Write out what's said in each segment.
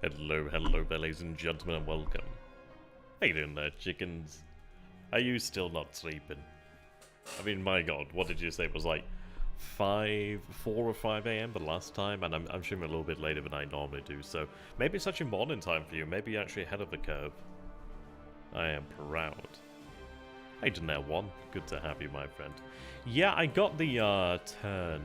Hello there, ladies and gentlemen, and welcome. How you doing there, chickens? Are you still not sleeping? I mean, my god, what did you say? It was like 4 or 5 a.m. the last time, and I'm streaming a little bit later than I normally do, so maybe it's actually morning time for you, maybe you're actually ahead of the curve. I am proud. Hey, Janelle 1, good to have you, my friend. Yeah, I got the turn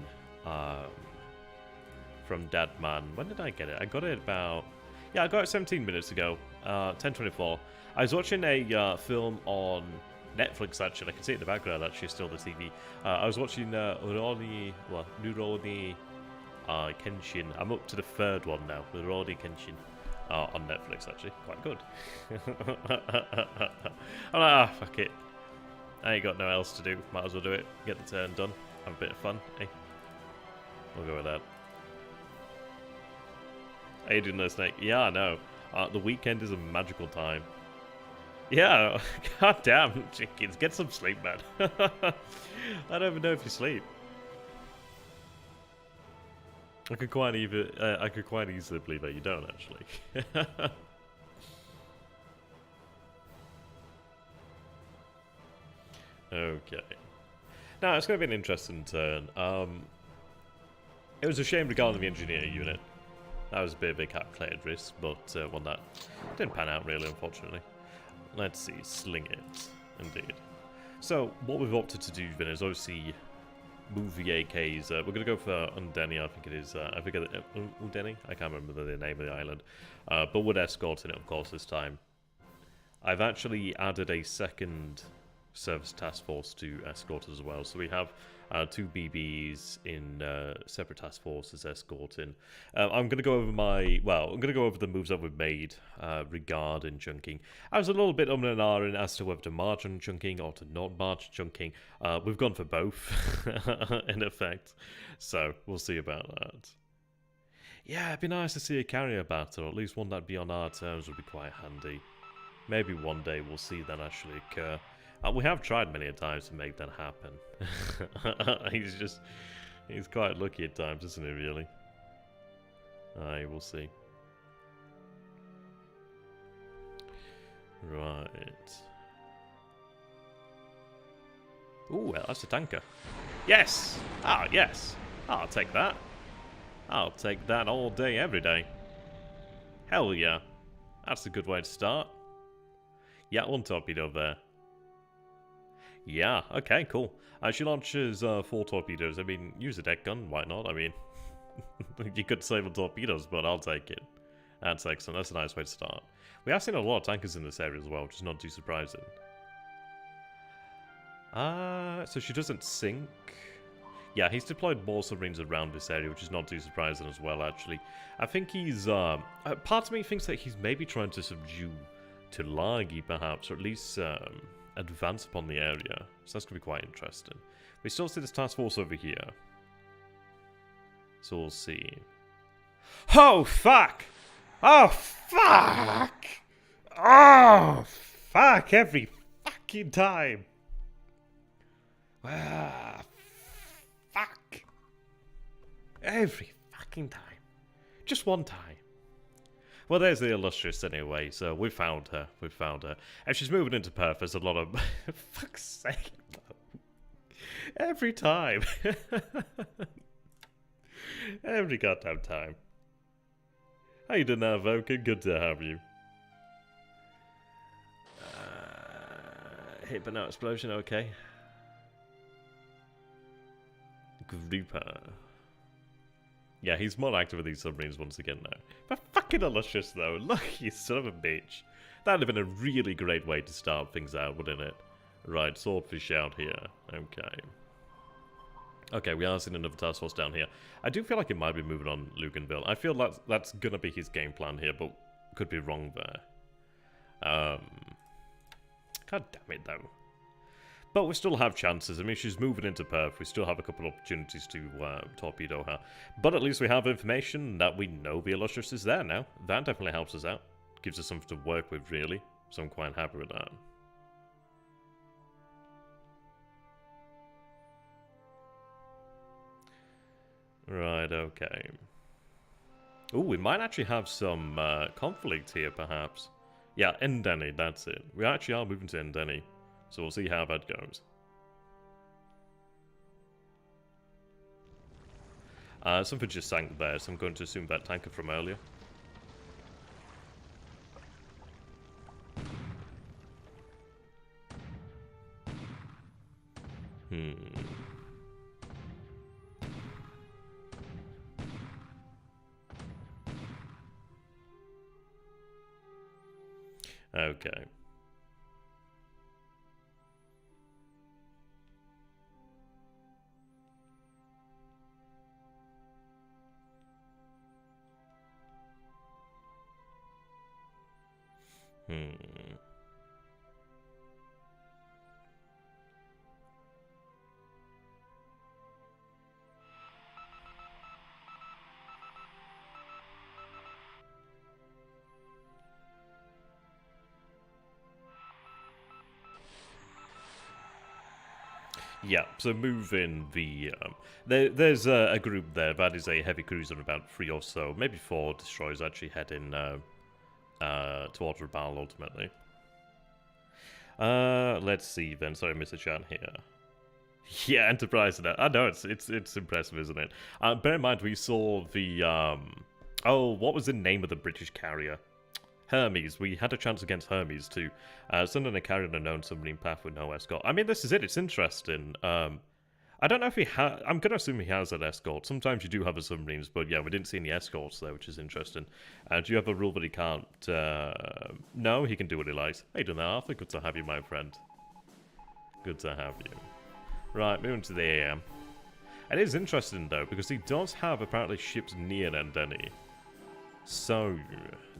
from Dadman. When did I get it? I got it about... Yeah, I got it 17 minutes ago, 10:24. I was watching a film on Netflix, actually. I can see it in the background, actually, still the TV. I was watching Rurouni Kenshin. I'm up to the third one now, Rurouni Kenshin, on Netflix, actually. Quite good. I'm like, fuck it. I ain't got no else to do. Might as well do it. Get the turn done. Have a bit of fun. Hey, we'll go with that. How you doing there, Snake? Yeah, I know. The weekend is a magical time. Yeah, god damn, chickens, get some sleep, man. I don't even know if you sleep. I could quite easily believe that you don't, actually. Okay. Now, it's going to be an interesting turn. It was a shame regarding the engineer unit. That was a bit of a calculated risk, but one that didn't pan out really, unfortunately. Let's see, sling it, indeed. So, what we've opted to do then is obviously move the AKs. We're going to go for Undeni, I think it is. I forget Undeni? I can't remember the name of the island. But we're escorting it, of course, this time. I've actually added a second service task force to escort as well. So we have 2 BBs in separate task forces escorting. I'm going to go over I'm going to go over the moves that we've made regarding chunking. I was a little bit and ahhing as to whether to march on chunking or to not march chunking. We've gone for both, in effect. So we'll see about that. Yeah, it'd be nice to see a carrier battle, at least one that'd be on our terms would be quite handy. Maybe one day we'll see that actually occur. We have tried many a times to make that happen. He's quite lucky at times, isn't he, really? Aye, we'll see. Right. Ooh, well, that's a tanker. Yes! Ah, yes! I'll take that. I'll take that all day, every day. Hell yeah. That's a good way to start. Yeah, one torpedo there. Yeah, okay, cool. She launches 4 torpedoes. I mean, use a deck gun, why not? I mean, you could save on torpedoes, but I'll take it. That's excellent, that's a nice way to start. We have seen a lot of tankers in this area as well, which is not too surprising. So she doesn't sink. Yeah, he's deployed more submarines around this area, which is not too surprising as well, actually. I think he's, part of me thinks that he's maybe trying to subdue Tulagi, perhaps, or at least, advance upon the area. So that's going to be quite interesting. We still see this task force over here. So we'll see. Oh, fuck! Oh, fuck! Oh, fuck! Every fucking time! Ah, fuck! Every fucking time. Just one time. Well, there's the illustrious anyway, so we found her. We found her. And she's moving into Perth. There's a lot of... Fuck's sake, though. Every time. Every goddamn time. How you doing now, Voken? Good to have you. Hit but no explosion, okay. Grouper. Yeah, he's more active with these submarines once again now. But fucking illustrious though, look, you son of a bitch. That would have been a really great way to start things out, wouldn't it? Right, swordfish out here. Okay. Okay, we are seeing another task force down here. I do feel like it might be moving on Luganville. I feel that's gonna be his game plan here, but could be wrong there. God damn it though. But we still have chances. I mean, she's moving into Perth. We still have a couple of opportunities to torpedo her. But at least we have information that we know the Illustrious is there now. That definitely helps us out. Gives us something to work with, really. So I'm quite happy with that. Right, okay. Ooh, we might actually have some conflict here, perhaps. Yeah, Ndeni, that's it. We actually are moving to Ndeni, so we'll see how that goes. Something just sank there, so I'm going to assume that tanker from earlier. Okay. Yeah, so moving the... there's a group there that is a heavy cruiser, about 3 or so, maybe 4 destroyers actually heading towards Naval ultimately. Let's see then. Sorry, I missed a chat here. Yeah, Enterprise. I know it's impressive, isn't it? Bear in mind we saw the oh, what was the name of the British carrier? Hermes. We had a chance against Hermes to send in a carrier on a known submarine path with no escort. I mean, this is it. It's interesting. I don't know if he has... I'm going to assume he has an escort. Sometimes you do have a submarines, but yeah, we didn't see any escorts there, which is interesting. Do you have a rule that he can't... No, he can do what he likes. How you doing there, Arthur? Good to have you, my friend. Good to have you. Right, moving to the AM. It is interesting, though, because he does have, apparently, ships near Ndeni. So,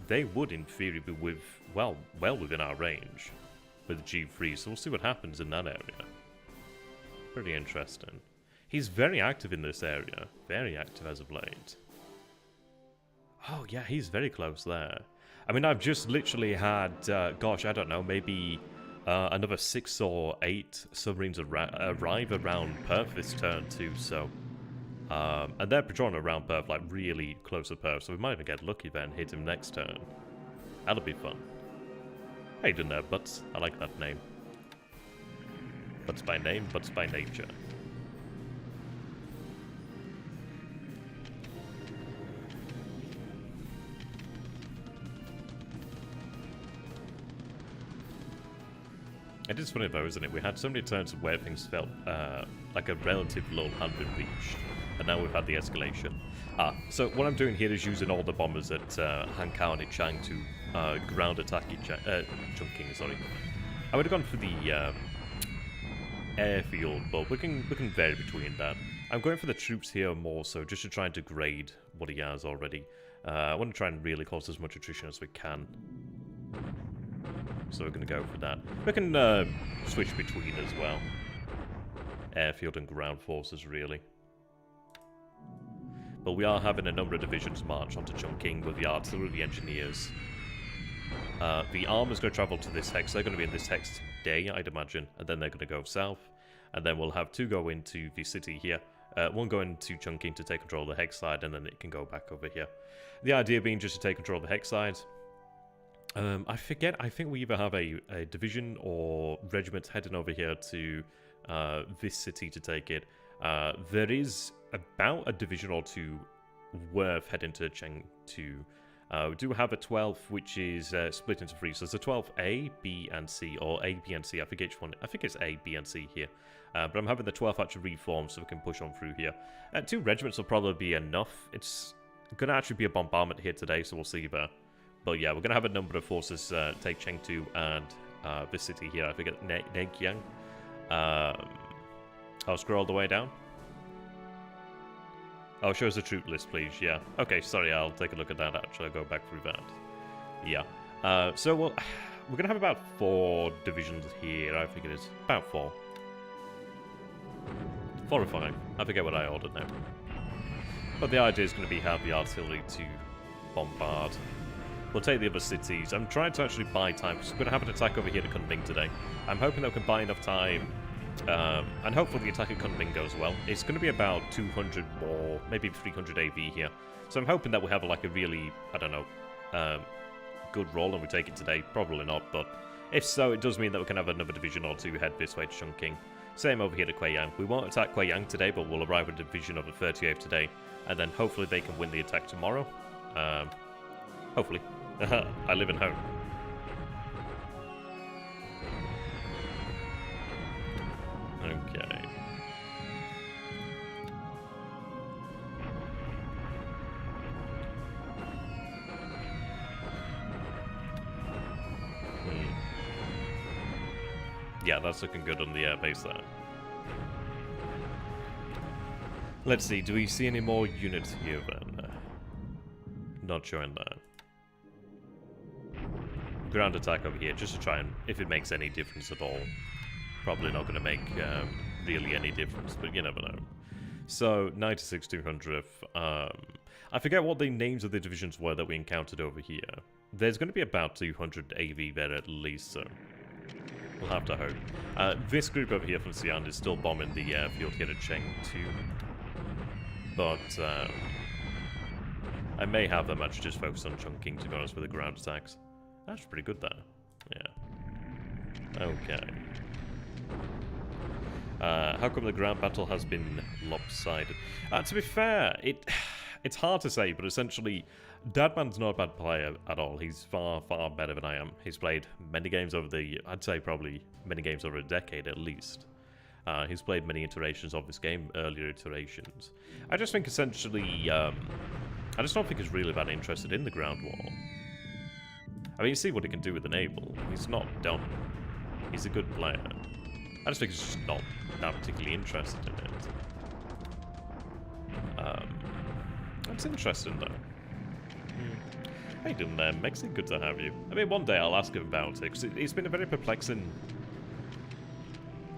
they would, in theory, be well within our range with G3, so we'll see what happens in that area. Pretty interesting. He's very active in this area. Very active as of late. Oh, yeah, he's very close there. I mean, I've just literally had, gosh, I don't know, maybe another 6 or 8 submarines arrive around Perth this turn, too, so... and they're patrolling around Perth, like really close to Perth, so we might even get lucky then, hit him next turn. That'll be fun. How you doing there, Butts? I like that name. Butts by name, Butts by nature. It is funny though, isn't it? We had so many turns where things felt like a relative lull had been reached. And now we've had the escalation. So what I'm doing here is using all the bombers at Hankow and Chang to ground attack Chungking, sorry. I would have gone for the airfield, but we can vary between that. I'm going for the troops here more so, just to try and degrade what he has already. I want to try and really cause as much attrition as we can. So we're going to go for that. We can switch between as well. Airfield and ground forces, really. But we are having a number of divisions march onto Chongqing with the artillery, the engineers. The armor's going to travel to this hex. They're going to be in this hex today, I'd imagine. And then they're going to go south. And then we'll have 2 go into the city here. 1 go into Chongqing to take control of the hex side, and then it can go back over here. The idea being just to take control of the hex side. I forget, I think we either have a division or regiment heading over here to this city to take it. There is about a division or 2 worth heading to Chengdu. We do have a 12th, which is split into 3. So there's a 12A, B, and C, or A, B, and C. I forget which one. I think it's A, B, and C here. But I'm having the 12th actually reform, so we can push on through here. 2 regiments will probably be enough. It's going to actually be a bombardment here today, so we'll see there. But yeah, we're going to have a number of forces take Chengdu and this city here. I forget Negyang. I'll scroll all the way down. Oh, show us the troop list, please. Yeah. Okay, sorry, I'll take a look at that, actually. I'll go back through that. Yeah. So we're going to have about 4 divisions here, I think it is. About 4. 4 or 5. I forget what I ordered now. But the idea is going to be have the artillery to bombard. We'll take the other cities. I'm trying to actually buy time, because we're going to have an attack over here to Kunming today. I'm hoping that we can buy enough time And hopefully the attack at Kunming goes well. It's going to be about 200 or maybe 300 AV here. So I'm hoping that we'll have like a really, I don't know, good roll and we take it today. Probably not, but if so, it does mean that we can have another division or two head this way to Chongqing. Same over here to Guiyang. We won't attack Guiyang today, but we'll arrive with a division of the 38th today. And then hopefully they can win the attack tomorrow. Hopefully. I live in hope. Okay. Yeah, that's looking good on the air base there. Let's see, do we see any more units here then? Not showing that. Ground attack over here, just to try and, if it makes any difference at all. Probably not going to make really any difference, but you never know. So, 96 200th. I forget what the names of the divisions were that we encountered over here. There's going to be about 200 AV there at least, so we'll have to hope. This group over here from Xi'an is still bombing the field here at Cheng too. But I may have them actually just focus on Chongqing, to be honest, with the ground attacks. That's pretty good there. Yeah. Okay. How come the ground battle has been lopsided? To be fair, it's hard to say, but essentially, Dadman's not a bad player at all. He's far, far better than I am. He's played many games over I'd say probably many games over a decade at least. He's played many iterations of this game, earlier iterations. I just think essentially, I just don't think he's really that interested in the ground war. I mean, you see what he can do with the naval. He's not dumb. He's a good player. I just think he's just not that particularly interested in it. That's interesting, though. How you doing there, Mexi? Good to have you. I mean, one day I'll ask him about it, because it's been a very perplexing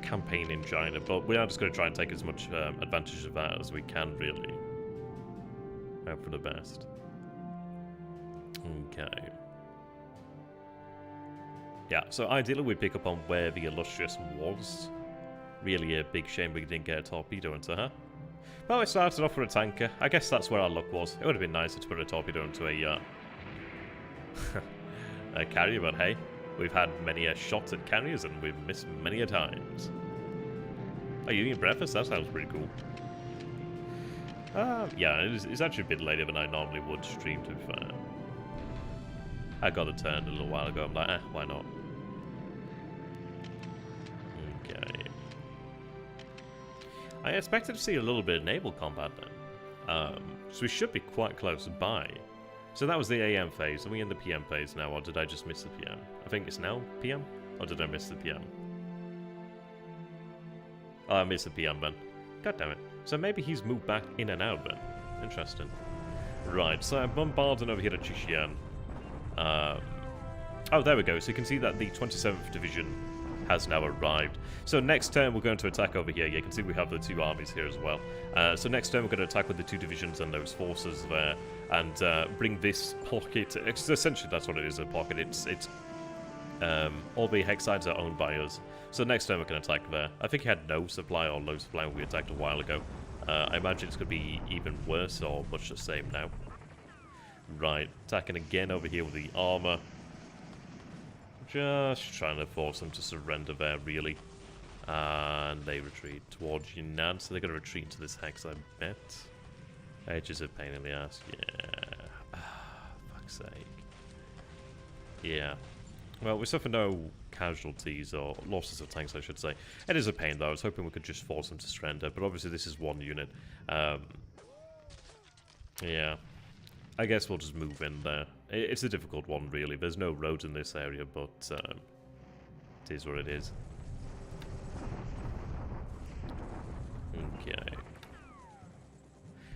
campaign in China, but we are just going to try and take as much advantage of that as we can, really. Hope for the best. Okay. Yeah, so ideally we pick up on where the Illustrious was. Really a big shame we didn't get a torpedo into her. Well, we started off with a tanker. I guess that's where our luck was. It would have been nicer to put a torpedo into a carrier, but hey, we've had many shots at carriers and we've missed many a times. Oh, you eating breakfast? That sounds pretty cool. Yeah, it's actually a bit later than I normally would stream, to be fair. I got a turn a little while ago. I'm like, why not? Okay. I expected to see a little bit of naval combat then. So we should be quite close by. So that was the AM phase. Are we in the PM phase now, or did I just miss the PM? I think it's now PM? Or did I miss the PM? Oh, I missed the PM then. God damn it. So maybe he's moved back in and out then. Interesting. Right, so I'm bombarding over here at Chixian. Oh, there we go. So you can see that the 27th Division has now arrived. So next turn we're going to attack over here. You can see we have the two armies here as well. So next turn we're going to attack with the two divisions and those forces there, and bring this pocket. Essentially, that's what it is, a pocket. It's all the hex sides are owned by us. So next turn we can attack there. I think he had no supply or low supply when we attacked a while ago. I imagine it's going to be even worse or much the same now. Right, attacking again over here with the armor. Just trying to force them to surrender there, really. And they retreat towards Yunnan, so they're going to retreat into this hex, I bet. Edge is a pain in the ass, yeah. Fuck's sake. Yeah. Well, we suffer no casualties, or losses of tanks, I should say. It is a pain, though. I was hoping we could just force them to surrender, but obviously this is one unit. Yeah. I guess we'll just move in there. It's a difficult one, really. There's no roads in this area, but it is what it is. Okay.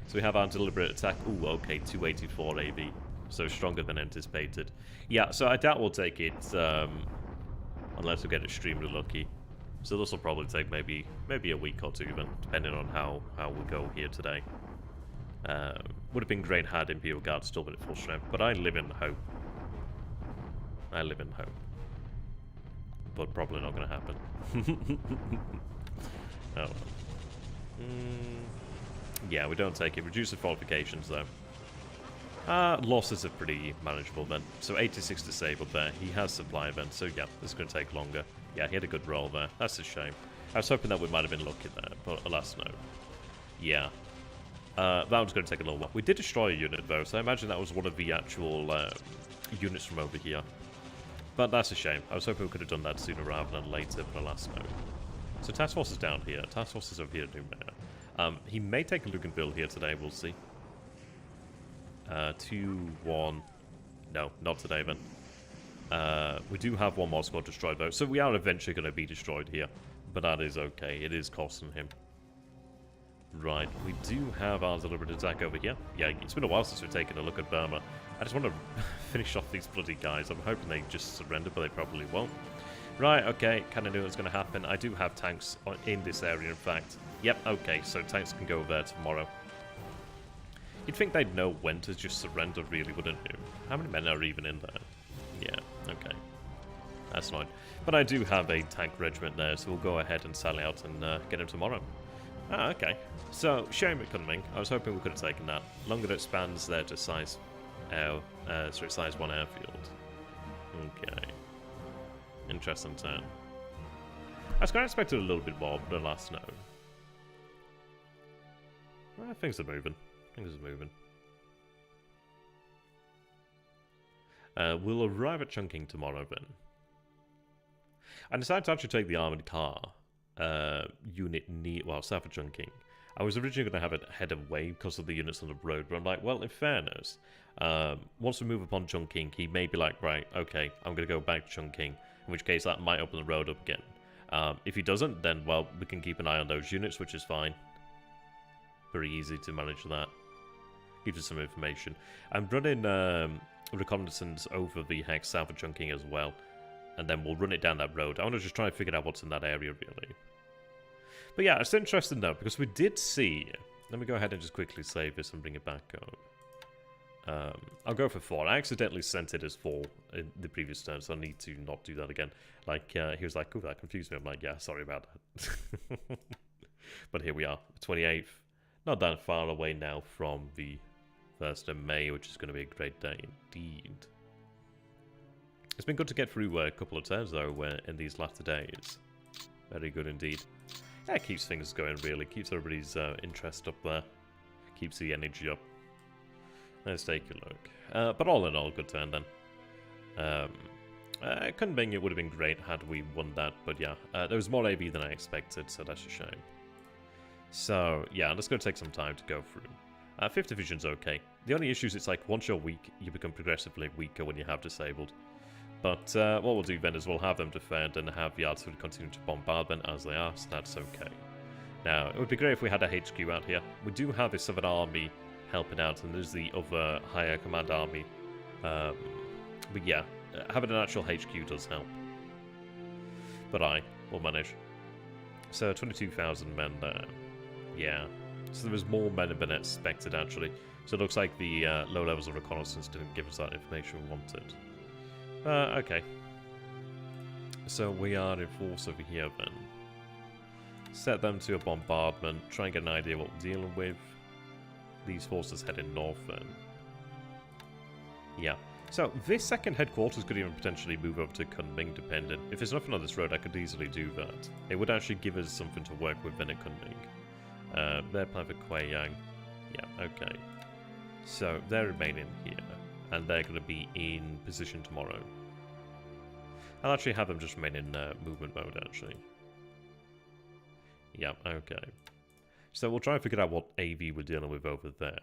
So we have our deliberate attack. Ooh, okay, 284 AV. So stronger than anticipated. Yeah, so I doubt we'll take it, unless we get extremely lucky. So this will probably take maybe a week or two, even, depending on how we go here today. Would have been great had Imperial Guard still been at full strength, but I live in hope. I live in hope. But probably not going to happen. Oh well. Yeah, we don't take it. Reduce the qualifications, though. Losses are pretty manageable then. So 86 disabled there. He has supply events, so yeah, this is going to take longer. Yeah, he had a good roll there. That's a shame. I was hoping that we might have been lucky there, but alas no. Yeah. That was going to take a little while. We did destroy a unit, though, so I imagine that was one of the actual units from over here. But that's a shame. I was hoping we could have done that sooner rather than later, but alas no. So Task Force is down here. Task Force is over here doing better. He may take a Luganville here today, we'll see. 2-1. No, not today then. We do have one more squad destroyed though, so we are eventually going to be destroyed here. But that is okay, it is costing him. Right, we do have our deliberate attack over here. Yeah, it's been a while since we've taken a look at Burma. I just want to finish off these bloody guys. I'm hoping they just surrender, but they probably won't. Right, okay, kind of knew it was going to happen. I do have tanks in this area, in fact. Yep, okay, so tanks can go there tomorrow. You'd think they'd know when to just surrender, really, wouldn't you? How many men are even in there? Yeah, okay. That's fine. But I do have a tank regiment there, so we'll go ahead and sally out and get him tomorrow. Ah, okay. So, shame at coming. I was hoping we could have taken that. Longer that spans there to size... size 1 airfield. Okay. Interesting turn. I was kind of expecting a little bit more, but alas, no. Well, things are moving. Things are moving. We'll arrive at Chungking tomorrow, then. I decided to actually take the armoured car unit south of Chungking. I was originally going to have it head away because of the units on the road, but I'm like, well, in fairness, once we move upon Chungking, he may be like, right, okay, I'm going to go back to Chungking, in which case that might open the road up again. If he doesn't, then, well, we can keep an eye on those units, which is fine. Very easy to manage that. Gives us some information. I'm running reconnaissance over the hex south of Chungking as well, and then we'll run it down that road. I want to just try and figure out what's in that area, really. But yeah, it's interesting though, because we did see... Let me go ahead and just quickly save this and bring it back up. I'll go for 4. I accidentally sent it as 4 in the previous turn, so I need to not do that again. Like, he was like, oh, that confused me. I'm like, yeah, sorry about that. But here we are, 28th. Not that far away now from the 1st of May, which is going to be a great day indeed. It's been good to get through a couple of turns, though, in these latter days. Very good indeed. Yeah, it keeps things going, really. Keeps everybody's interest up there. Keeps the energy up. Let's take a look. But all in all, good turn then. Kunming, it would have been great had we won that, but yeah. There was more AV than I expected, so that's a shame. So, yeah, that's going to take some time to go through. 5th Division's okay. The only issue is it's like, once you're weak, you become progressively weaker when you have disabled. But what we'll do then is we'll have them defend and have the artillery continue to bombard them as they are, so that's okay. Now, it would be great if we had a HQ out here. We do have the Southern Army helping out, and there's the other higher command army. But yeah, having an actual HQ does help. But will manage. So, 22,000 men there. Yeah. So there was more men than expected, actually. So it looks like the low levels of reconnaissance didn't give us that information we wanted. Okay. So we are in force over here then. Set them to a bombardment. Try and get an idea what we're dealing with. These forces heading north then. Yeah. So this second headquarters could even potentially move over to Kunming, dependent. If there's nothing on this road, I could easily do that. It would actually give us something to work with then at Kunming. They're planning for Kueyang. Yeah, okay. So they're remaining here. And they're going to be in position tomorrow. I'll actually have them just remain in movement mode, actually. Yeah, okay. So we'll try and figure out what AV we're dealing with over there.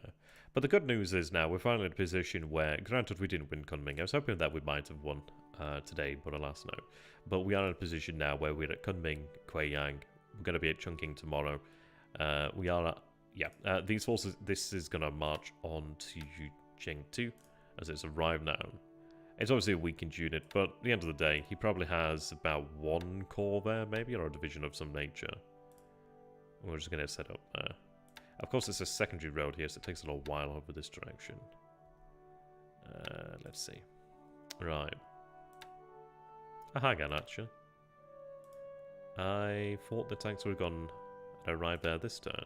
But the good news is now we're finally in a position where, granted we didn't win Kunming, I was hoping that we might have won today, but alas no. But we are in a position now where we're at Kunming, Kueyang, we're going to be at Chungking tomorrow. We are at, yeah, these forces, this is going to march on to Chengdu. As it's arrived now. It's obviously a weakened unit, but at the end of the day, he probably has about 1 corps there, maybe, or a division of some nature. We're just going to set up there. Of course, it's a secondary road here, so it takes a little while over this direction. Let's see. Right. Hang on, actually. I thought the tanks would have gone arrive there this turn.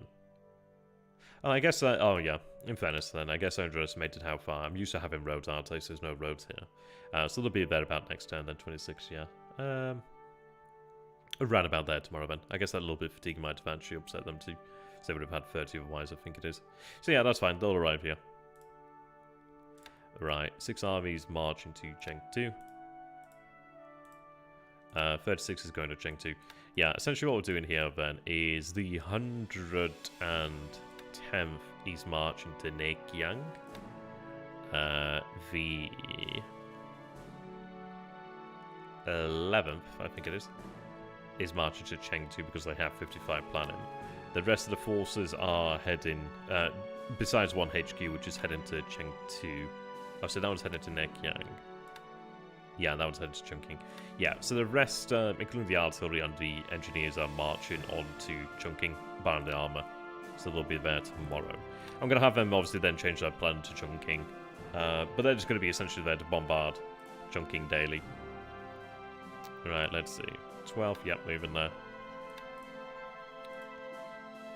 Oh, I guess oh yeah, in fairness then, I guess I underestimated how far. I'm used to having roads, aren't I? So there's no roads here. So they'll be there about next turn then, 26, yeah. Around about there tomorrow then. I guess that little bit of fatigue might have actually upset them too. So they would have had 30 otherwise, I think it is. So yeah, that's fine, they'll arrive here. Right, 6 armies march into Chengdu. 36 is going to Chengdu. Yeah, essentially what we're doing here then is the 110th is marching to Nekyang. The 11th, I think it is marching to Chengdu because they have 55 planning. The rest of the forces are heading, besides one HQ, which is heading to Chengdu. Oh, so that one's heading to Nekyang. Yeah, that one's headed to Chungking. Yeah, so the rest, including the artillery and the engineers, are marching on to Chungking, barring the armor. So they'll be there tomorrow. I'm going to have them obviously then change their plan to Chungking. But they're just going to be essentially there to bombard Chungking daily. Right, let's see. 12, yep, moving there.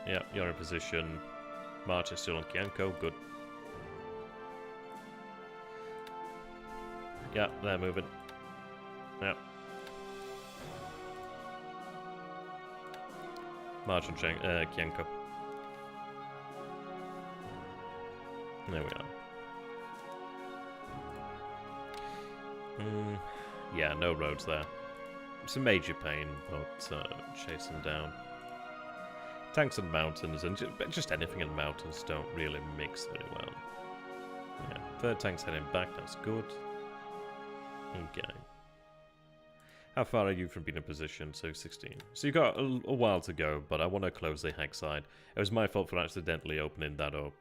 Yep, you're in position. March is still on Kianko, good. Yeah, they're moving. Yep. March on Kianko. There we are. Yeah, no roads there. It's a major pain, but chase them down. Tanks and mountains, and just anything in the mountains don't really mix very well. Yeah, third tank's heading back, that's good. Okay. How far are you from being in position? So 16. So you've got a while to go, but I want to close the hex side. It was my fault for accidentally opening that up.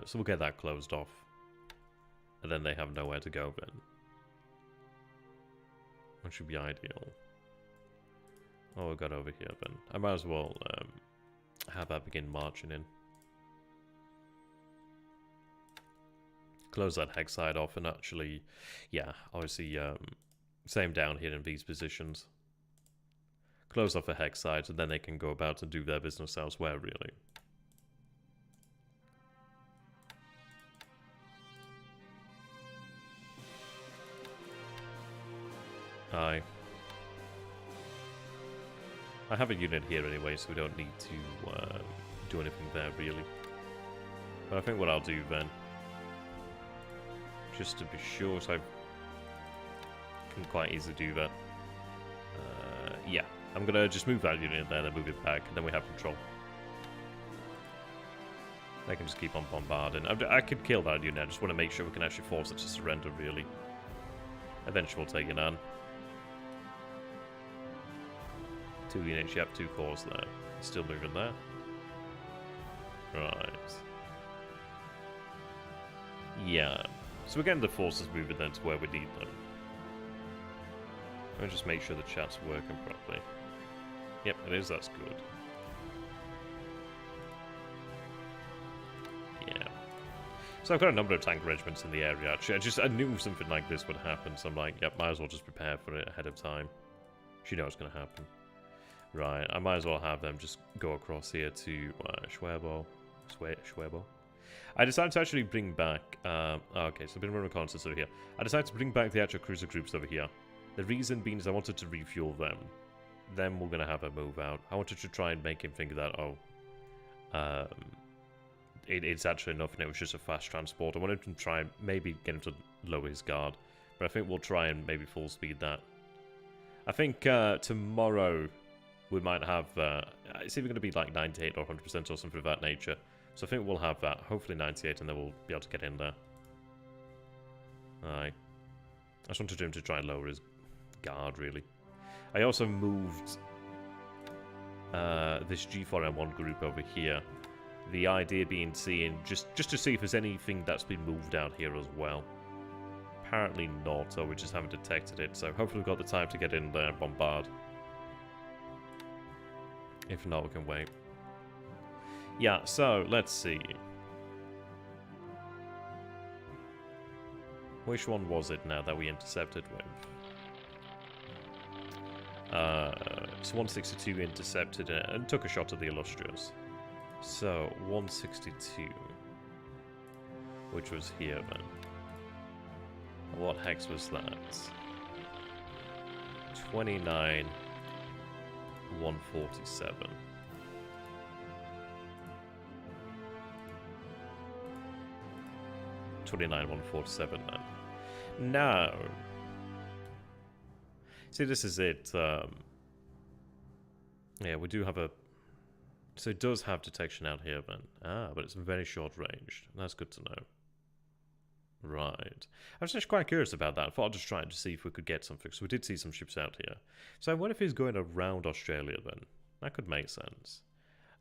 So we'll get that closed off. And then they have nowhere to go then. That should be ideal. Oh, we've got over here then. I might as well have that begin marching in. Close that hex side off and actually, yeah, obviously same down here in these positions. Close off the hex side and then they can go about and do their business elsewhere, really. I have a unit here anyway, so we don't need to do anything there, really. But I think what I'll do then, just to be sure, so I can quite easily do that. Yeah, I'm going to just move that unit in there, then move it back, and then we have control. I can just keep on bombarding. I could kill that unit, I just want to make sure we can actually force it to surrender, really. Eventually we'll take it on. 2 units, yep, 2 cores there. Still moving there. Right. Yeah. So we're getting the forces moving then to where we need them. Let me just make sure the chat's working properly. Yep, it is, that's good. Yeah. So I've got a number of tank regiments in the area, actually. I knew something like this would happen, so I'm like, yep, might as well just prepare for it ahead of time. You know what's going to happen. Right, I might as well have them just go across here to Schwerbo. I decided to actually bring back... okay, so I've been running reconnaissance over here. I decided to bring back the actual cruiser groups over here. The reason being is I wanted to refuel them. Then we're going to have a move out. I wanted to try and make him think that, oh... it's actually enough and it was just a fast transport. I wanted to try and maybe get him to lower his guard. But I think we'll try and maybe full speed that. I think tomorrow... we might have, it's either going to be like 98 or 100% or something of that nature. So I think we'll have that, hopefully 98, and then we'll be able to get in there. Aye. I just wanted him to try and lower his guard, really. I also moved this G4M1 group over here. The idea being seeing, just to see if there's anything that's been moved out here as well. Apparently not, or we just haven't detected it, so hopefully we've got the time to get in there and bombard. If not, we can wait. Yeah, so, let's see. Which one was it now that we intercepted with? So 162 intercepted it and took a shot at the Illustrious. So 162, which was here then. What hex was that? 29 147. Then. Now, see, this is it. Yeah, we do have a. So it does have detection out here then. Ah, but it's very short range. That's good to know. Right. I was just quite curious about that. I thought I'd just try to see if we could get something. So we did see some ships out here. So what if he's going around Australia then? That could make sense.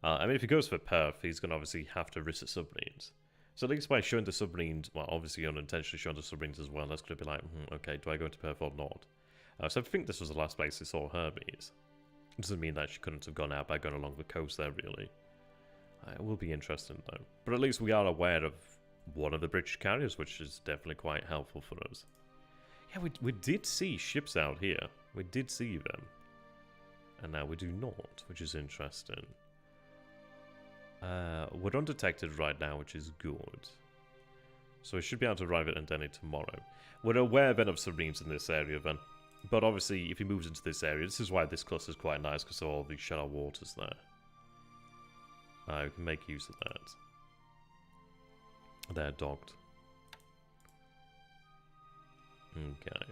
I mean, if he goes for Perth, he's going to obviously have to risk the submarines. So at least by showing the submarines, well, obviously unintentionally showing the submarines as well, that's going to be like, okay, do I go into Perth or not? So I think this was the last place we saw Hermes. It doesn't mean that she couldn't have gone out by going along the coast there, really. It will be interesting, though. But at least we are aware of one of the British carriers, which is definitely quite helpful for us. Yeah, we did see ships out here. We did see them. And now we do not, which is interesting. We're undetected right now, which is good. So we should be able to arrive at Ndeni tomorrow. We're aware then of submarines in this area then. But obviously, if he moves into this area, this is why this cluster is quite nice, because of all these shallow waters there. We can make use of that. They're docked. Okay.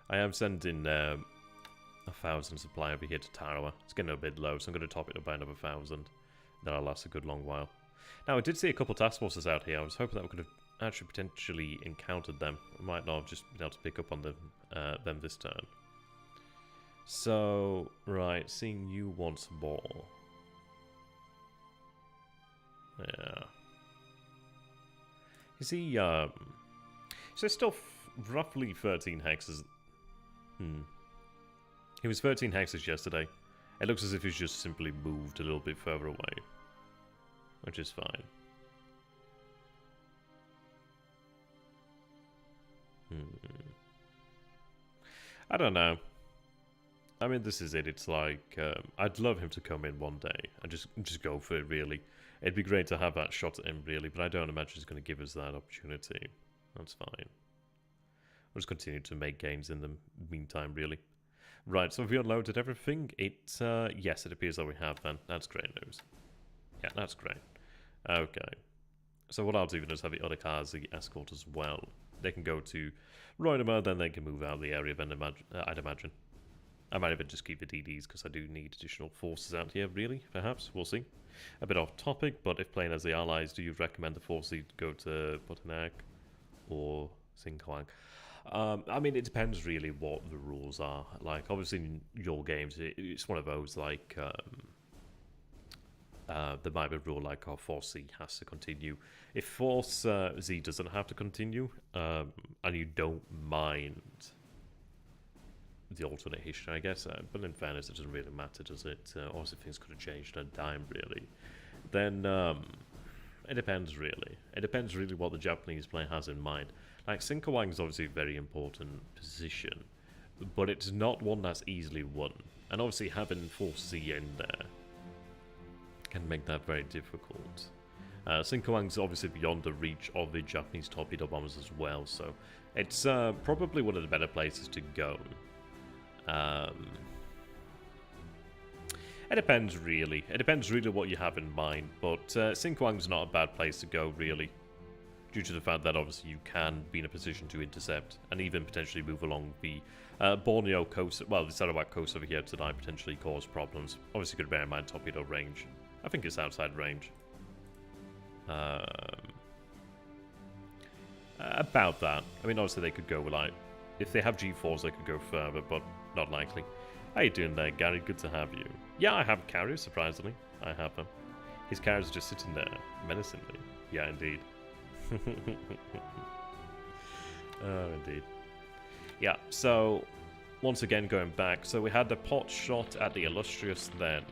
I am sending 1,000 supply over here to Tarawa. It's getting a bit low, so I'm going to top it up by another 1,000. That'll last a good long while. Now, I did see a couple of task forces out here. I was hoping that we could have actually potentially encountered them. We might not have just been able to pick up on them this turn. So, right, seeing you once more. Yeah. You see, so it's still roughly 13 hexes. He was 13 hexes yesterday. It looks as if he's just simply moved a little bit further away. Which is fine. I don't know. I mean, this is it. It's like, I'd love him to come in one day and just go for it, really. It'd be great to have that shot at him, really, but I don't imagine he's going to give us that opportunity. That's fine. We'll just continue to make gains in the meantime, really. Right, so have we unloaded everything? Yes, it appears that we have then. That's great news. Yeah, that's great. Okay. So what I'll do is have the other cars, the escort as well. They can go to Roynema, then they can move out of the area, then I'd imagine. I might even just keep the DDs, because I do need additional forces out here, really, perhaps. We'll see. A bit off topic, but if playing as the allies, do you recommend the forces go to Botanak or Singkawang? I mean, it depends really what the rules are. Like, obviously in your games, it's one of those, like, there might be a rule like, oh, Force C has to continue. If Force Z doesn't have to continue, and you don't mind the alternate history, I guess, but in fairness, it doesn't really matter, does it? Obviously, things could have changed at a dime, really. Then, it depends, really. It depends really what the Japanese player has in mind. Like, Singkawang is obviously a very important position, but it's not one that's easily won. And obviously, having Force Z in there can make that very difficult. Singkawang's obviously beyond the reach of the Japanese torpedo bombers as well, so it's probably one of the better places to go. It depends, really. It depends really what you have in mind, but Singkawang's not a bad place to go, really, due to the fact that obviously you can be in a position to intercept and even potentially move along the Borneo coast, well, the Sarawak coast over here tonight, potentially cause problems. Obviously, you could bear in mind torpedo range. I think it's outside range. About that. I mean, obviously they could go, like, if they have G4s, they could go further, but not likely. How you doing there, Gary? Good to have you. Yeah, I have carriers, surprisingly. I have them. His carriers are just sitting there, menacingly. Yeah, indeed. Oh, indeed. Yeah, so, once again, going back. So we had the pot shot at the Illustrious then.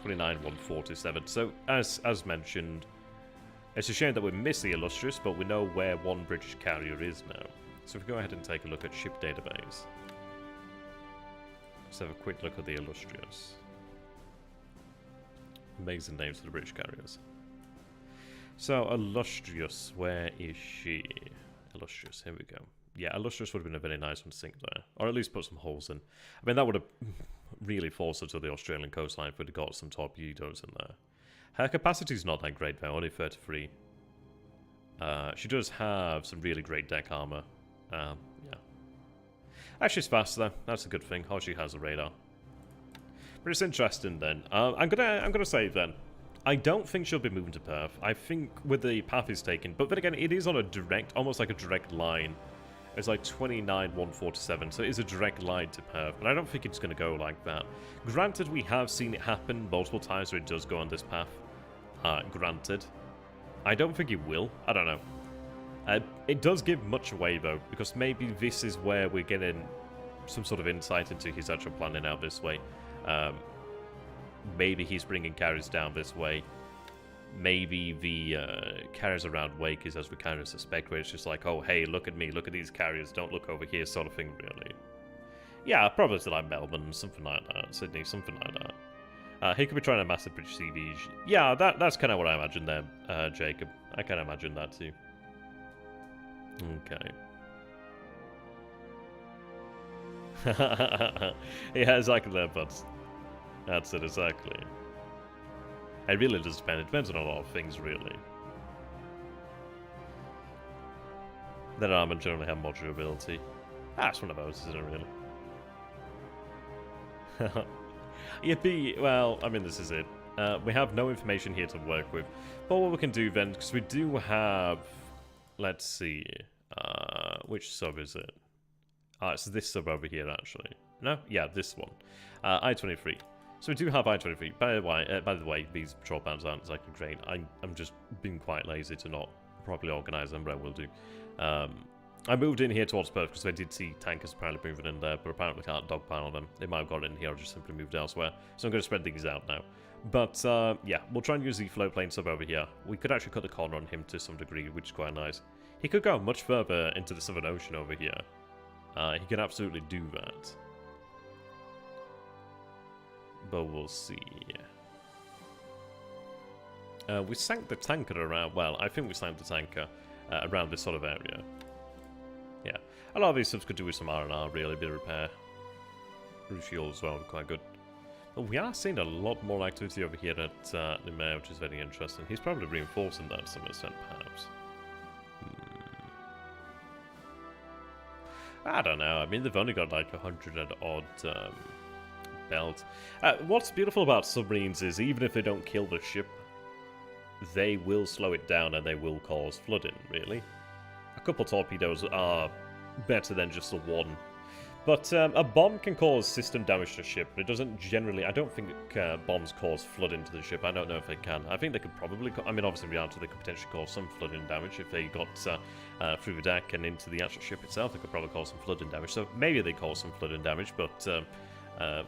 29-147. So, as mentioned, It's a shame that we miss the Illustrious, but we know where one British carrier is now. So if we go ahead and take a look at ship database. Let's have a quick look at the Illustrious. Amazing names for the British carriers. So, Illustrious, where is she? Illustrious, here we go. Yeah, Illustrious would have been a very nice one to sink there. Or at least put some holes in. I mean, that would have really forced her to the Australian coastline if we'd have got some torpedoes in there. Her capacity's not that great though, only 33. She does have some really great deck armor. Yeah. Actually, it's fast though. That's a good thing. Oh, she has a radar. But it's interesting then. I'm gonna say then, I don't think she'll be moving to Perth. I think with the path is taken, but then again, it is on a direct, almost like a direct line. It's like 29,147, so it is a direct line to Perth, but I don't think it's going to go like that. Granted, we have seen it happen multiple times where it does go on this path. Granted. I don't think it will. I don't know. It does give much away, though, because maybe this is where we're getting some sort of insight into his actual planning out this way. Maybe he's bringing carriers down this way. Maybe the carriers around Wake is as we kind of suspect, where it's just like, oh, hey, look at me, look at these carriers, don't look over here, sort of thing, really. Yeah, probably to like Melbourne, something like that, Sydney, something like that. He could be trying a massive British siege. Yeah, that's kind of what I imagine there, Jacob. I kind of imagine that too. Okay. Yeah, exactly there, buds. That's it, exactly. It really does depend. It depends on a lot of things, really. That armor generally have more durability. It's one of those, isn't it, really? Yippee! Well, I mean, this is it. We have no information here to work with. But what we can do then, because we do have... Let's see. Which sub is it? It's this sub over here, actually. No? Yeah, this one. I-23. So we do have I-23. By the way, these patrol bands aren't exactly great. I'm just being quite lazy to not properly organise them, but I will do. I moved in here towards Perth because I did see tankers apparently moving in there, but apparently can't dogpile them. They might have got in here or just simply moved elsewhere. So I'm going to spread things out now. But yeah, we'll try and use the float plane sub over here. We could actually cut the corner on him to some degree, which is quite nice. He could go much further into the Southern Ocean over here. He can absolutely do that. But we'll see. We sank the tanker around... Well, I think we sank the tanker around this sort of area. Yeah. A lot of these subs could do with some R&R, really. A bit of repair. Refuel as well, quite good. But we are seeing a lot more activity over here at the Mayor, which is very interesting. He's probably reinforcing that to some extent, perhaps. I don't know. I mean, they've only got like 100 and odd... belt. What's beautiful about submarines is even if they don't kill the ship, they will slow it down and they will cause flooding, really. A couple torpedoes are better than just the one. But a bomb can cause system damage to a ship, but it doesn't generally... I don't think bombs cause flooding to the ship. I don't know if they can. I think they could probably... I mean, obviously, they could potentially cause some flooding damage if they got through the deck and into the actual ship itself. They could probably cause some flooding damage. So maybe they cause some flooding damage, but...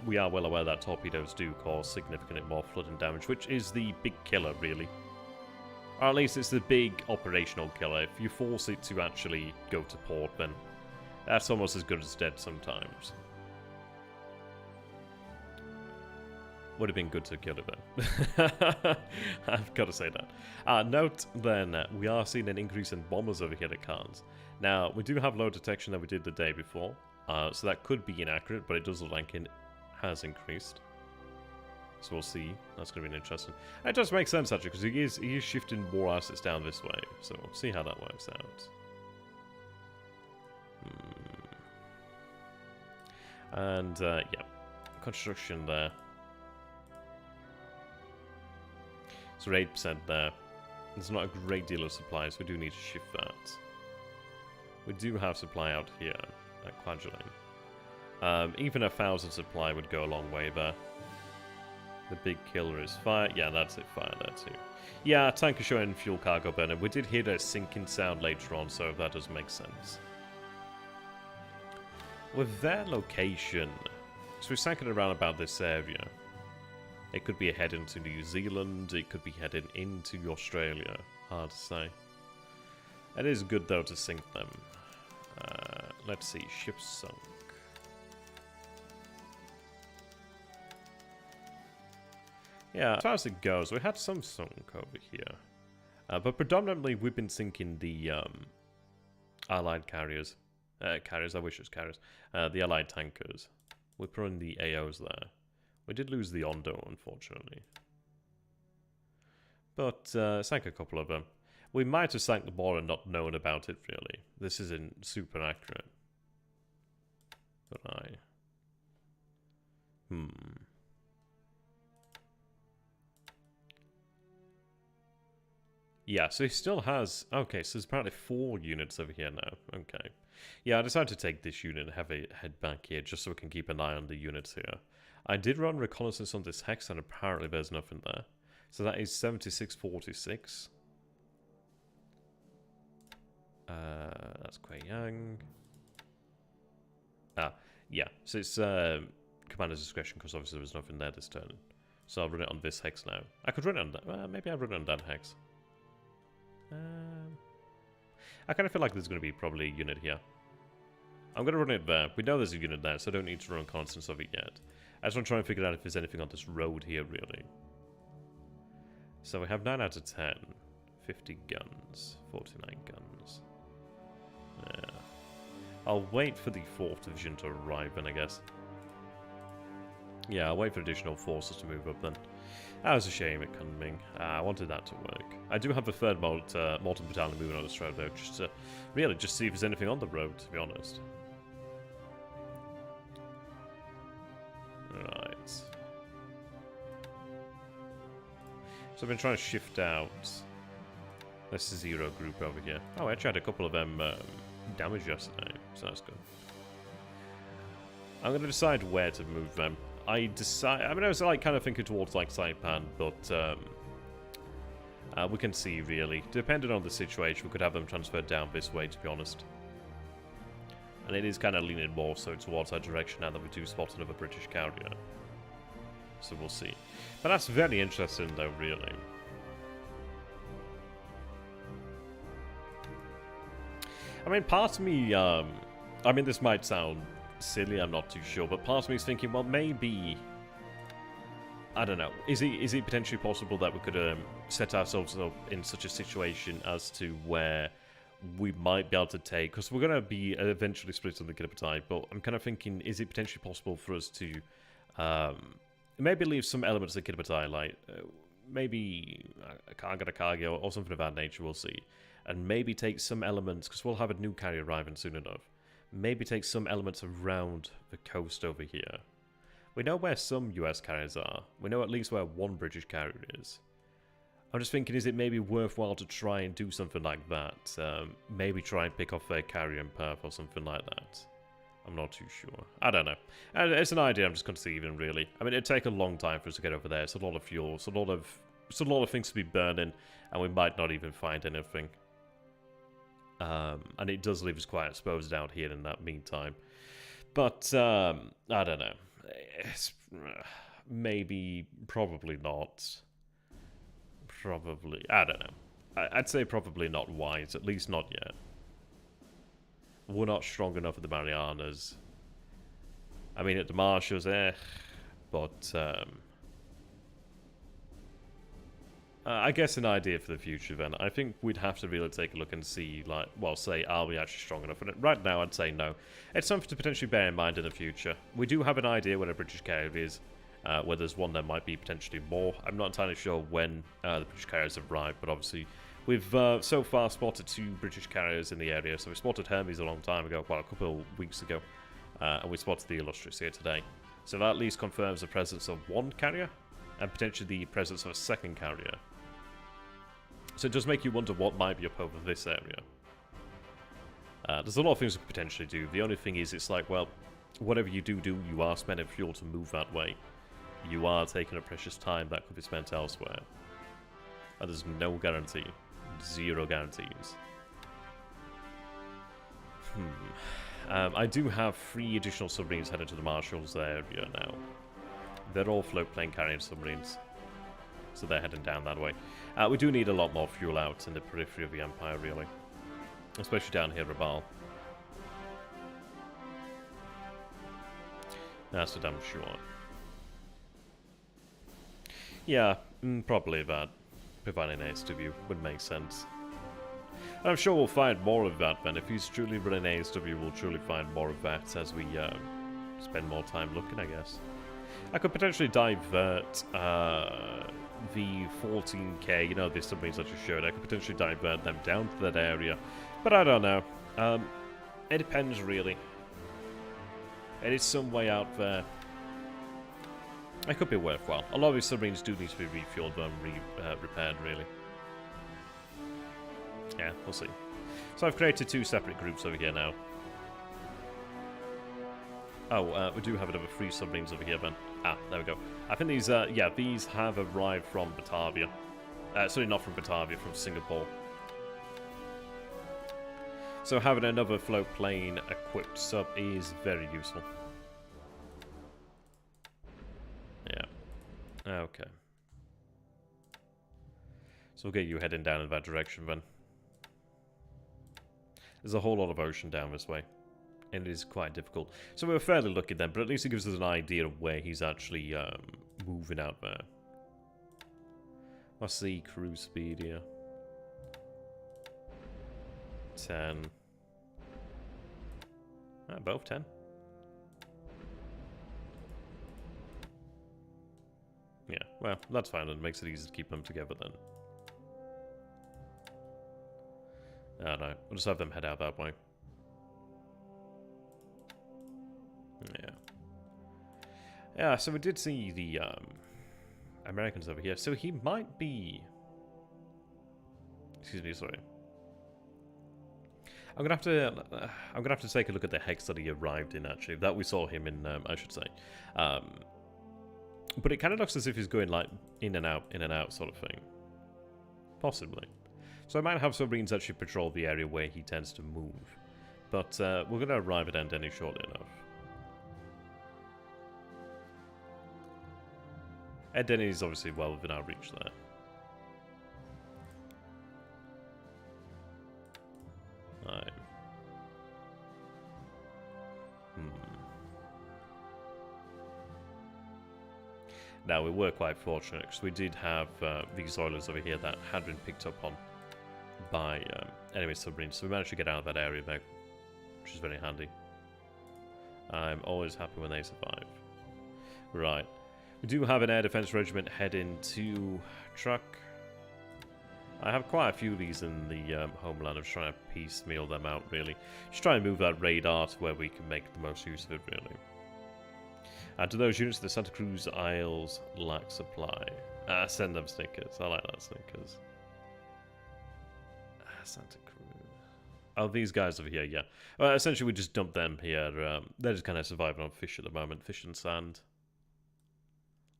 we are well aware that torpedoes do cause significantly more flooding damage, which is the big killer, really. Or at least it's the big operational killer. If you force it to actually go to port, then that's almost as good as dead sometimes. Would have been good to kill it, though. I've got to say that. Note, then, we are seeing an increase in bombers over here at Cairns. Now, we do have low detection that we did the day before. So that could be inaccurate, but it does look like it has increased. So we'll see. That's going to be interesting. It does make sense, actually, because he is shifting more assets down this way. So we'll see how that works out. And, yeah. Construction there. So 8% there. There's not a great deal of supply, so we do need to shift that. We do have supply out here. Quadrilane. Even 1,000 supply would go a long way there. The big killer is fire. Yeah, that's it. Fire there too. Yeah, tanker showing fuel cargo burner. We did hear a sinking sound later on, so that does make sense. With their location, so we're sanking around about this area. It could be heading to New Zealand, it could be heading into Australia. Hard to say. It is good though to sink them. Let's see, ships sunk. Yeah, as far as it goes, we had some sunk over here. But predominantly we've been sinking the Allied carriers. Carriers, I wish it was carriers. The Allied tankers. We're putting the AOs there. We did lose the Ondo, unfortunately. But sank a couple of them. We might have sank the ball and not known about it, really. This isn't super accurate. But Yeah, so he still has... Okay, so there's apparently 4 units over here now. Okay. Yeah, I decided to take this unit and have it head back here just so we can keep an eye on the units here. I did run reconnaissance on this hex and apparently there's nothing there. So that is 7646. That's Kuei Yang. Yeah. So it's commander's discretion because obviously there was nothing there this turn. So I'll run it on this hex now. I could run it on that. Maybe I'll run it on that hex. I kind of feel like there's going to be probably a unit here. I'm going to run it there. We know there's a unit there, so I don't need to run constants of it yet. I just want to try and figure out if there's anything on this road here, really. So we have 9 out of 10. 50 guns. 49 guns. Yeah. I'll wait for the 4th Division to arrive then, I guess. Yeah, I'll wait for additional forces to move up then. That was a shame at Kunming. I wanted that to work. I do have a 3rd Morton Battalion moving on this road though, just to really just see if there's anything on the road, to be honest. Right. So I've been trying to shift out this 0 group over here. Oh, I actually had a couple of them damaged yesterday, so that's good. I'm going to decide where to move them. I was like kind of thinking towards like Saipan, but we can see really. Depending on the situation, we could have them transferred down this way, to be honest. And it is kind of leaning more so towards that direction now that we do spot another British carrier. So we'll see. But that's very interesting though, really. I mean, part of me, I mean, this might sound silly, I'm not too sure, but part of me is thinking, well, maybe, I don't know, is it potentially possible that we could set ourselves up in such a situation as to where we might be able to take, because we're going to be eventually split on the Kidapatite, but I'm kind of thinking, is it potentially possible for us to maybe leave some elements of the Kidapatite, like maybe a Kage or something of that nature, we'll see, and maybe take some elements, because we'll have a new carrier arriving soon enough. Maybe take some elements around the coast over here. We know where some US carriers are. We know at least where 1 British carrier is. I'm just thinking, is it maybe worthwhile to try and do something like that? Maybe try and pick off their carrier in Perth or something like that. I'm not too sure. I don't know. It's an idea I'm just conceiving, really. I mean, it'd take a long time for us to get over there. It's a lot of fuel. It's a lot of things to be burning, and we might not even find anything. And it does leave us quite exposed out here in that meantime. But, I don't know. It's, maybe, probably not. Probably, I don't know. I'd say probably not wise, at least not yet. We're not strong enough at the Marianas. I mean, at the Marshalls, but, I guess an idea for the future then. I think we'd have to really take a look and see, like, well, say, are we actually strong enough? And right now, I'd say no. It's something to potentially bear in mind in the future. We do have an idea what a British carrier is, where there's one that might be potentially more. I'm not entirely sure when the British carriers have arrived, but obviously we've so far spotted 2 British carriers in the area. So we spotted Hermes a long time ago, well, a couple of weeks ago, and we spotted the Illustrious here today. So that at least confirms the presence of 1 carrier, and potentially the presence of a 2nd carrier. So it does make you wonder what might be up over this area. There's a lot of things we could potentially do. The only thing is, it's like, well, whatever you do, you are spending fuel to move that way. You are taking a precious time that could be spent elsewhere. And there's no guarantee. 0 guarantees. I do have 3 additional submarines headed to the Marshalls area now. They're all float plane carrying submarines. So they're heading down that way. We do need a lot more fuel out in the periphery of the Empire, really. Especially down here, Naval. That's for damn sure. Yeah, probably that. Providing ASW would make sense. And I'm sure we'll find more of that then. If he's truly running ASW, we'll truly find more of that as we spend more time looking, I guess. I could potentially divert the 14k, you know, the submarines I just showed. I could potentially divert them down to that area. But I don't know. It depends, really. It is some way out there. It could be worthwhile. A lot of these submarines do need to be refueled and repaired, really. Yeah, we'll see. So I've created 2 separate groups over here now. Oh, we do have another 3 submarines over here, then. Ah, there we go. I think these, yeah, these have arrived from Batavia. Sorry, not from Batavia, from Singapore. So having another float plane equipped sub is very useful. Yeah. Okay. So we'll get you heading down in that direction then. There's a whole lot of ocean down this way. And it is quite difficult. So we're fairly lucky then, but at least it gives us an idea of where he's actually moving out there. What's the cruise speed here? 10. Both 10. Yeah, well, that's fine. It makes it easy to keep them together then. I don't know. We'll just have them head out that way. Yeah. Yeah, so we did see the Americans over here. So he might be... Excuse me, sorry. I'm gonna have to take a look at the hex that he arrived in, actually. That we saw him in, I should say. But it kind of looks as if he's going like in and out sort of thing. Possibly. So I might have submarines actually patrol the area where he tends to move. But we're going to arrive at Endeni shortly enough. Endeni is obviously well within our reach there. Right. Now, we were quite fortunate because we did have these oilers over here that had been picked up on by enemy submarines, so we managed to get out of that area there, which is very handy. I'm always happy when they survive. Right. We do have an air defense regiment heading to Truck. I have quite a few of these in the homeland. I'm just trying to piecemeal them out, really. Just try and move that radar to where we can make the most use of it, really. And to those units, the Santa Cruz Isles lack supply. Send them Snickers. I like that Snickers. Santa Cruz. Oh, these guys over here, yeah. Well, essentially, we just dump them here. They're just kind of surviving on fish at the moment. Fish and sand.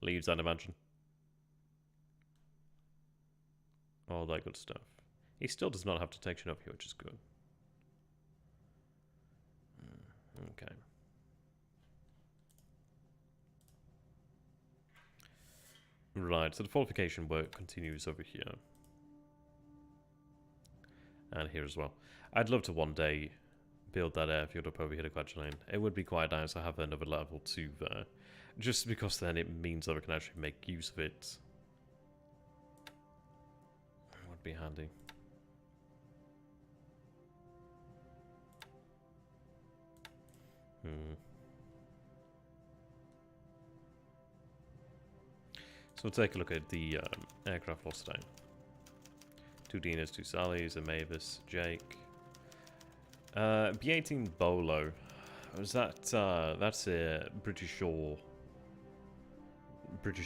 Leaves, I'd imagine. All that good stuff. He still does not have detection up here, which is good. Okay. Right, so the fortification work continues over here. And here as well. I'd love to one day build that airfield up over here to Quadralane. It would be quite nice to have another level 2 there. Just because then it means that we can actually make use of it. Would be handy. So we'll take a look at the aircraft lost today. 2 Dinas, 2 Sallys, a Mavis, Jake. B-18 Bolo. Was that, that's a British or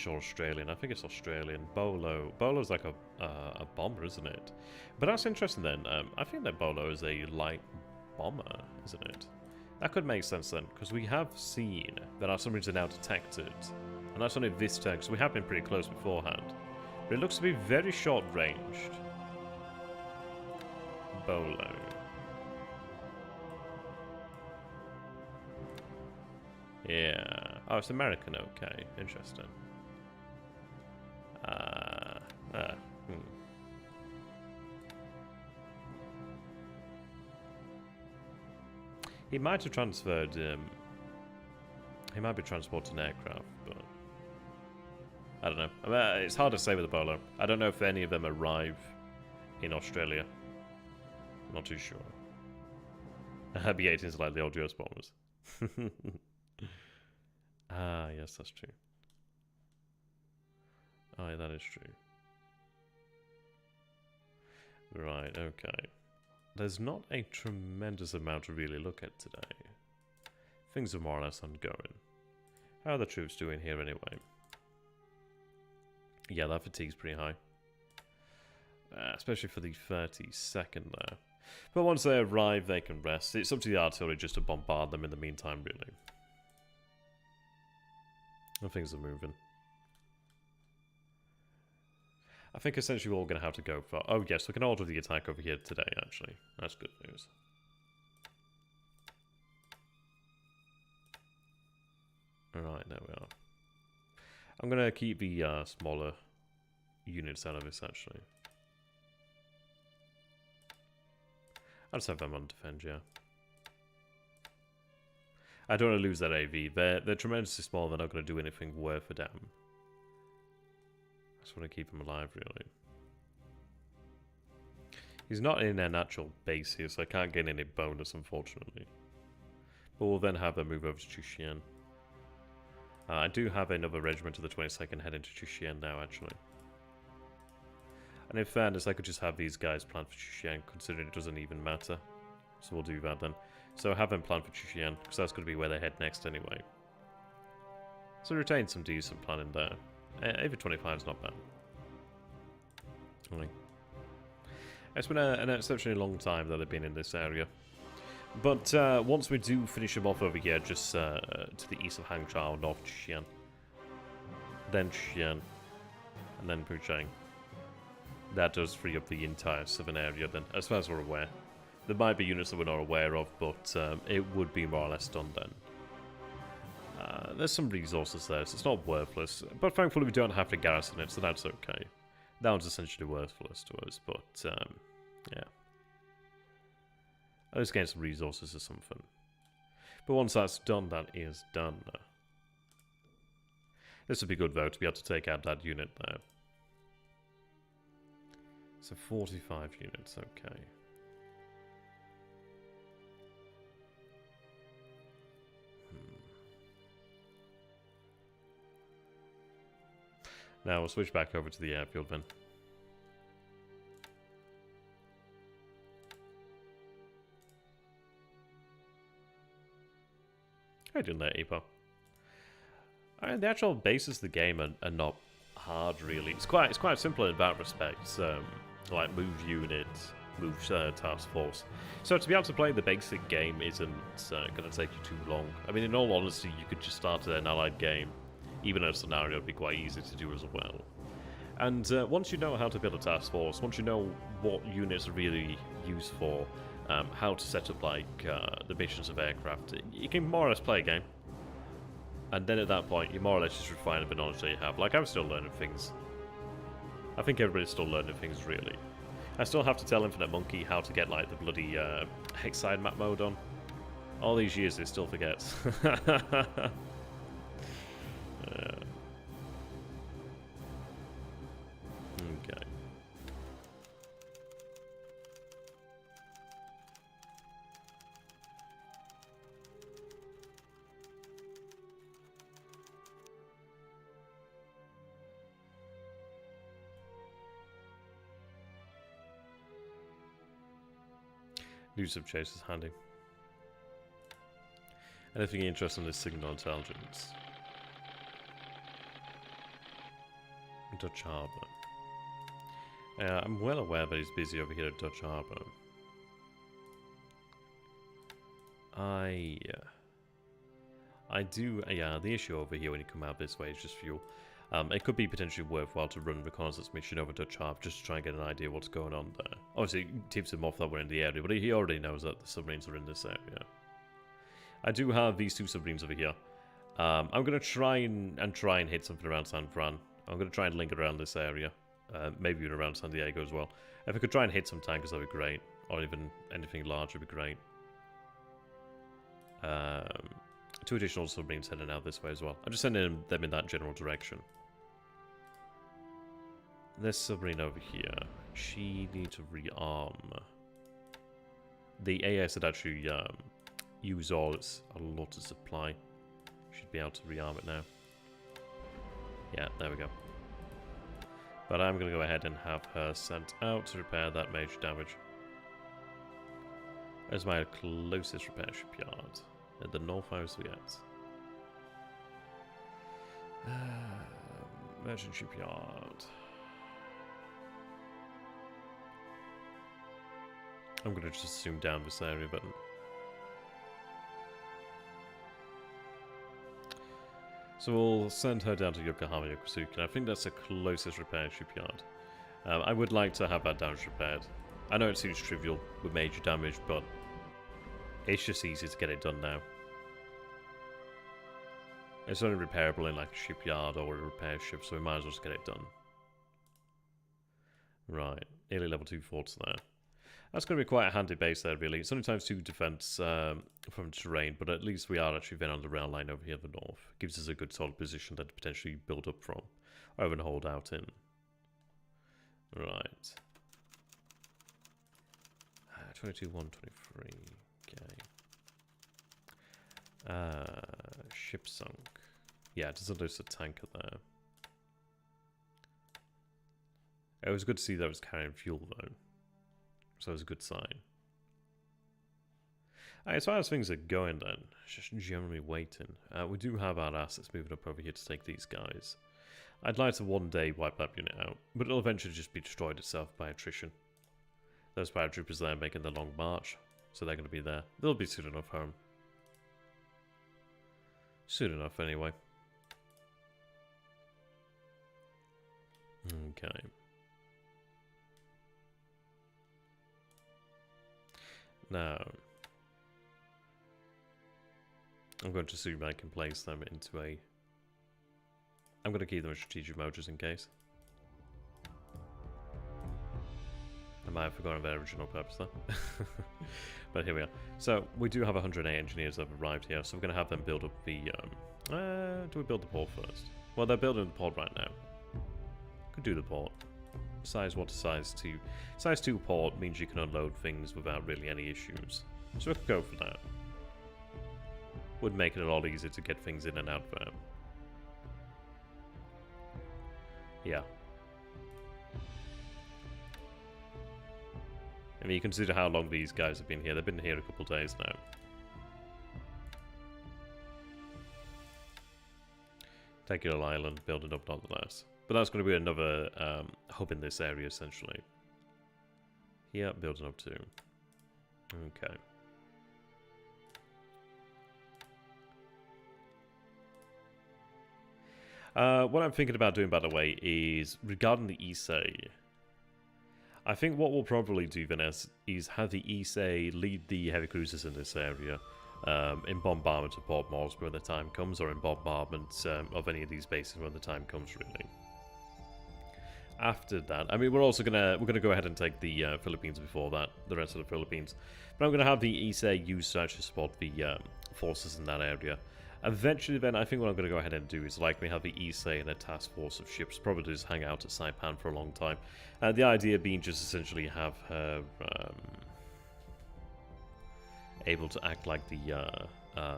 Australian? I think it's Australian. Bolo's like a bomber, isn't it? But that's interesting then. I think that Bolo is a light bomber, isn't it? That could make sense then, because we have seen that our submarines are now detected. And that's only this turn, because we have been pretty close beforehand. But it looks to be very short-ranged. Bolo. Yeah. Oh, it's American. Okay, interesting. He might have transferred. He might be transporting aircraft, but I don't know. I mean, it's hard to say with the Polo. I don't know if any of them arrive in Australia. I'm not too sure. B-18s like the old US bombers. Ah, yes, that's true. Oh, yeah, that is true. Right, okay. There's not a tremendous amount to really look at today. Things are more or less ongoing. How are the troops doing here anyway? Yeah, that fatigue's pretty high. Especially for the 32nd there. But once they arrive, they can rest. It's up to the artillery just to bombard them in the meantime, really. And things are moving. I think essentially we're all going to have to go for... Oh yes, we can order the attack over here today, actually. That's good news. Alright, there we are. I'm going to keep the smaller units out of this, actually. I'll just have them on defend, yeah. I don't want to lose that AV. They're tremendously small, they're not going to do anything worth a damn. I just want to keep him alive, really. He's not in their natural base here, so I can't gain any bonus, unfortunately. But we'll then have them move over to Chushian. I do have another regiment of the 22nd heading to Chushian now, actually. And in fairness, I could just have these guys plan for Chushian, considering it doesn't even matter. So we'll do that then. So have them plan for Chushian, because that's going to be where they head next anyway. So retain some decent planning there. Over 25 is not bad. Right. It's been an exceptionally long time that they've been in this area. But once we do finish them off over here, just to the east of Hangzhou, north Xi'an, then Xi'an, and then Puchang. That does free up the entire southern area then, as far as we're aware. There might be units that we're not aware of, but it would be more or less done then. There's some resources there, so it's not worthless. But thankfully we don't have to garrison it, so that's okay. That one's essentially worthless to us, but yeah. At least gain some resources or something. But once that's done, that is done. This would be good though, to be able to take out that unit there. So 45 units, okay. Now we'll switch back over to the airfield then. How you doing there, Epo? The actual bases of the game are not hard, really. It's quite simple in that respect. Like move unit, move task force. So to be able to play the basic game isn't going to take you too long. I mean, in all honesty, you could just start an allied game. Even in a scenario, it'd be quite easy to do as well. And once you know how to build a task force, once you know what units are really used for, how to set up like the missions of aircraft, you can more or less play a game. And then at that point, you more or less just refine the knowledge that you have. Like, I'm still learning things. I think everybody's still learning things, really. I still have to tell Infinite Monkey how to get like the bloody Hexide map mode on. All these years, they still forget. Okay. News of chase is handy. Anything interesting in this signal intelligence? Dutch Harbour. I'm well aware that he's busy over here at Dutch Harbour. I do, the issue over here when you come out this way is just fuel. It could be potentially worthwhile to run a reconnaissance mission over Dutch Harbour just to try and get an idea what's going on there. Obviously, it tips him off that we're in the area, but he already knows that the submarines are in this area. I do have these two submarines over here. I'm going to try and hit something around San Fran. I'm going to try and link around this area. Maybe even around San Diego as well. If I could try and hit some tankers, that'd be great. Or even anything large would be great. 2 additional submarines heading out this way as well. I'm just sending them in that general direction. This submarine over here, she needs to rearm. The AS had actually used a lot of supply. Should be able to rearm it now. Yeah, there we go. But I'm going to go ahead and have her sent out to repair that major damage. There's my closest repair shipyard. At the north house we at. Merchant shipyard. I'm going to just zoom down this area button. So we'll send her down to Yokohama, Yokosuka. I think that's the closest repair shipyard. I would like to have that damage repaired. I know it seems trivial with major damage, but it's just easy to get it done now. It's only repairable in like a shipyard or a repair ship, so we might as well just get it done. Right, nearly level 2 forts there. That's going to be quite a handy base there, really. It's only times 2 defense from terrain, but at least we are actually then on the rail line over here in the north. Gives us a good solid position to potentially build up from, or even hold out in. Right. 22, 123. Okay. Ship sunk. Yeah, it doesn't lose a tanker there. It was good to see that it was carrying fuel, though. So it was a good sign. As far as things are going then, just generally waiting. We do have our assets moving up over here to take these guys. I'd like to one day wipe that unit out, but it'll eventually just be destroyed itself by attrition. Those paratroopers there making the long march, so they're going to be there. They'll be soon enough home. Soon enough anyway. Okay. Now, I'm going to assume I can place them into a... I'm going to keep them as strategic mode just in case. I might have forgotten their original purpose there. But here we are. So, we do have 108 engineers that have arrived here, so we're going to have them build up the... do we build the port first? Well, they're building the port right now. Could do the port. Size 1 to size 2. Size 2 port means you can unload things without really any issues. So we could go for that. Would make it a lot easier to get things in and out there. Yeah. I mean, you consider how long these guys have been here. They've been here a couple of days now. Take your island, build it up nonetheless. But that's going to be another hub in this area, essentially. Yeah, building up too. Okay. What I'm thinking about doing, by the way, is regarding the Issei. I think what we'll probably do then is have the Issei lead the heavy cruisers in this area in bombardment of Port Moresby when the time comes, or in bombardment of any of these bases when the time comes, really. After that, I mean, we're gonna go ahead and take the Philippines before that, the rest of the Philippines. But I'm gonna have the Issei used to actually support the forces in that area. Eventually, then, I think what I'm gonna go ahead and do is likely have the Issei and a task force of ships probably just hang out at Saipan for a long time. The idea being just essentially have her able to act like the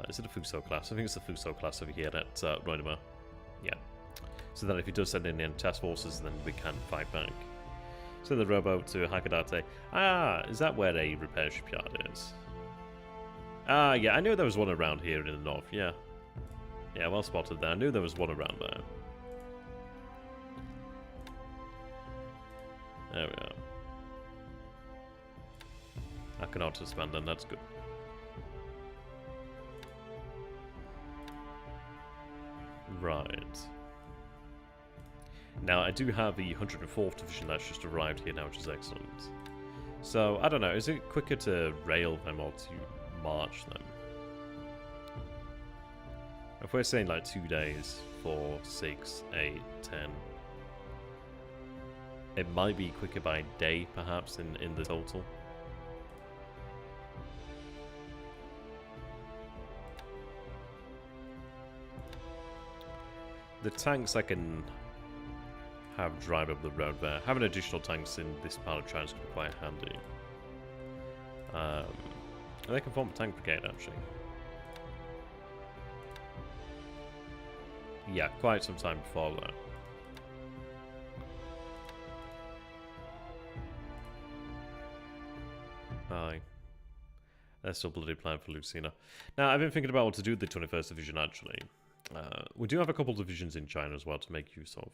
is it a Fuso class? I think it's the Fuso class over here at Roinema. Yeah. So that if he does send in the task forces, then we can fight back. Send the rowboat to Hakodate. Ah, is that where a repair shipyard is? Ah, yeah, I knew there was one around here in the north, yeah. Yeah, well spotted there. I knew there was one around there. There we are. I can auto-expand them, that's good. Right. Now, I do have the 104th Division that's just arrived here now, which is excellent. So, I don't know, is it quicker to rail them or to march them? If we're saying like 2 days, 4, 6, 8, 10, it might be quicker by day, perhaps, in the total. The tanks I can have drive up the road there. Having additional tanks in this part of China is going to be quite handy. They can form a tank brigade, actually. Yeah, quite some time before that. Aye. They're still bloody planning for Lucina. Now, I've been thinking about what to do with the 21st Division, actually. We do have a couple of divisions in China as well to make use of.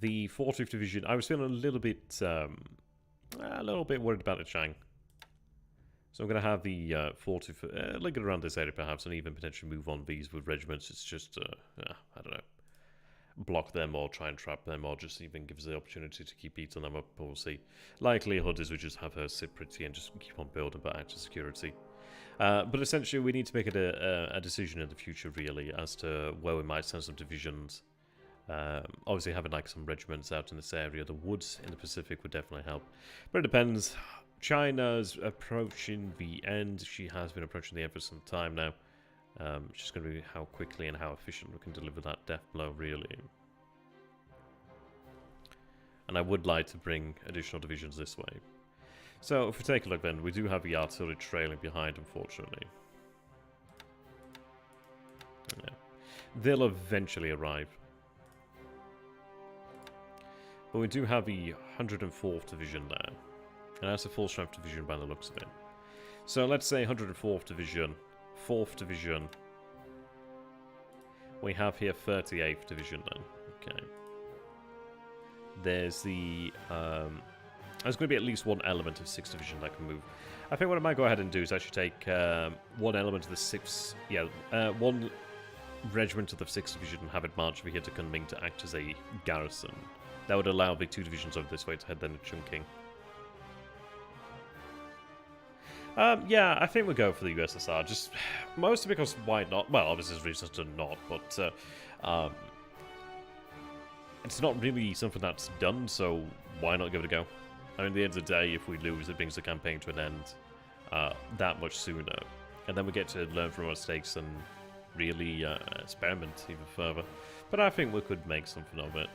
The 40th Division, I was feeling a little bit worried about the Chang. So I'm going to have the 40th, link it around this area perhaps, and even potentially move on these with regiments. It's just, I don't know, block them or try and trap them, or just even give us the opportunity to keep beating them up, but we'll see. Likelihood is we just have her sit pretty and just keep on building back to security. But essentially we need to make a decision in the future, really, as to where we might send some divisions. Obviously having like some regiments out in this area. The woods in the Pacific would definitely help. But it depends. China's approaching the end. She has been approaching the end for some time now. It's just going to be how quickly and how efficient we can deliver that death blow, really. And I would like to bring additional divisions this way. So, if we take a look then, we do have the artillery trailing behind, unfortunately. Yeah. They'll eventually arrive. But we do have the 104th Division there. And that's a full-strength division by the looks of it. So, let's say 104th Division, 4th Division. We have here 38th Division then. Okay. There's the... there's going to be at least one element of 6th Division that can move. I think what I might go ahead and do is actually take one element of the 6th... Yeah, one regiment of the 6th Division and have it march over here to Kunming to act as a garrison. That would allow the 2 divisions over this way to head then to Chungking. Yeah, I think we'll go for the USSR, just mostly because why not? Well, obviously there's reasons to not, but it's not really something that's done, so why not give it a go? I mean, at the end of the day, if we lose, it brings the campaign to an end that much sooner. And then we get to learn from our mistakes and really experiment even further. But I think we could make something of it.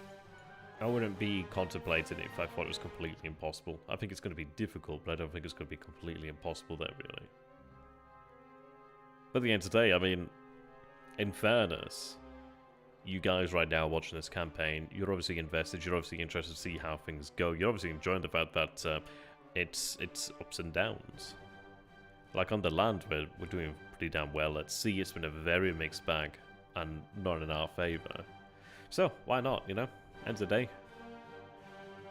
I wouldn't be contemplating it if I thought it was completely impossible. I think it's going to be difficult, but I don't think it's going to be completely impossible there, really. But at the end of the day, I mean, in fairness, you guys right now watching this campaign, you're obviously invested, you're obviously interested to see how things go. You're obviously enjoying the fact that it's ups and downs. Like on the land, we're doing pretty damn well. At sea, it's been a very mixed bag, and not in our favour. So, why not, you know? End of the day,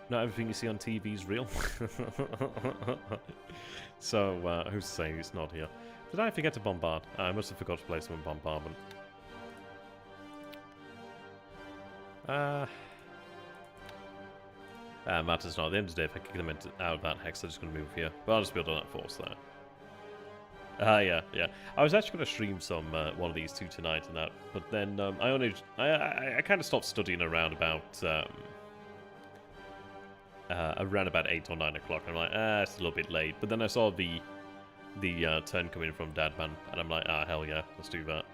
not everything you see on TV is real. So, who's to say it's not here? Did I forget to bombard? I must have forgot to place some bombardment. Matters not. At the end of the day, if I kick them out of that hex, they're just going to move here. But I'll just build on that force there. Yeah. I was actually going to stream some one of these two tonight and that, but then I kind of stopped studying around about 8 or 9 o'clock. I'm like, it's a little bit late. But then I saw the turn coming from Dadman, and I'm like, hell yeah, let's do that.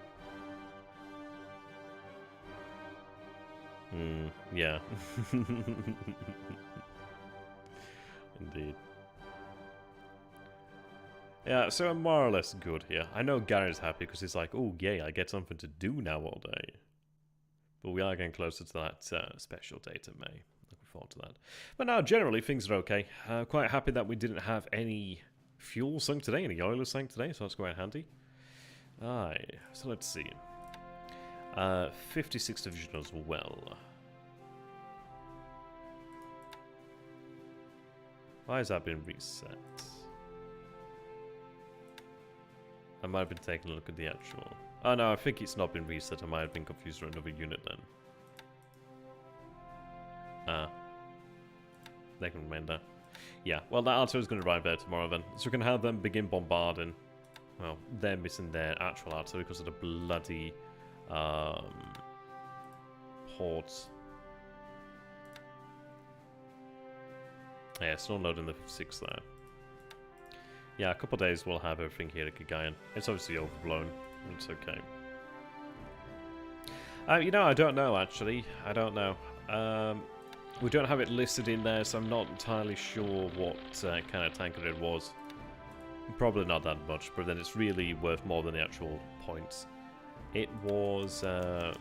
Yeah. Indeed. Yeah, so I'm more or less good here. I know Gary's happy because he's like, oh, yay, I get something to do now all day. But we are getting closer to that special date in May. Looking forward to that. But now, generally, things are okay. Quite happy that we didn't have any fuel sunk today, any oil sunk today, so that's quite handy. Aye, so let's see. 56th Division as well. Why has that been reset? I might have been taking a look at the actual... Oh no, I think it's not been reset. I might have been confused with another unit then. They can remain there. Yeah, well, that artillery is going to arrive there tomorrow then. So we can have them begin bombarding Well, they're missing their actual artillery because of the bloody ports. Yeah, still loading the 6 there. Yeah, a couple of days we'll have everything here at Gagayan. It's obviously overblown. It's okay. You know, I don't know, actually. I don't know. We don't have it listed in there, so I'm not entirely sure what kind of tanker it was. Probably not that much, but then it's really worth more than the actual points. It was... Yeah,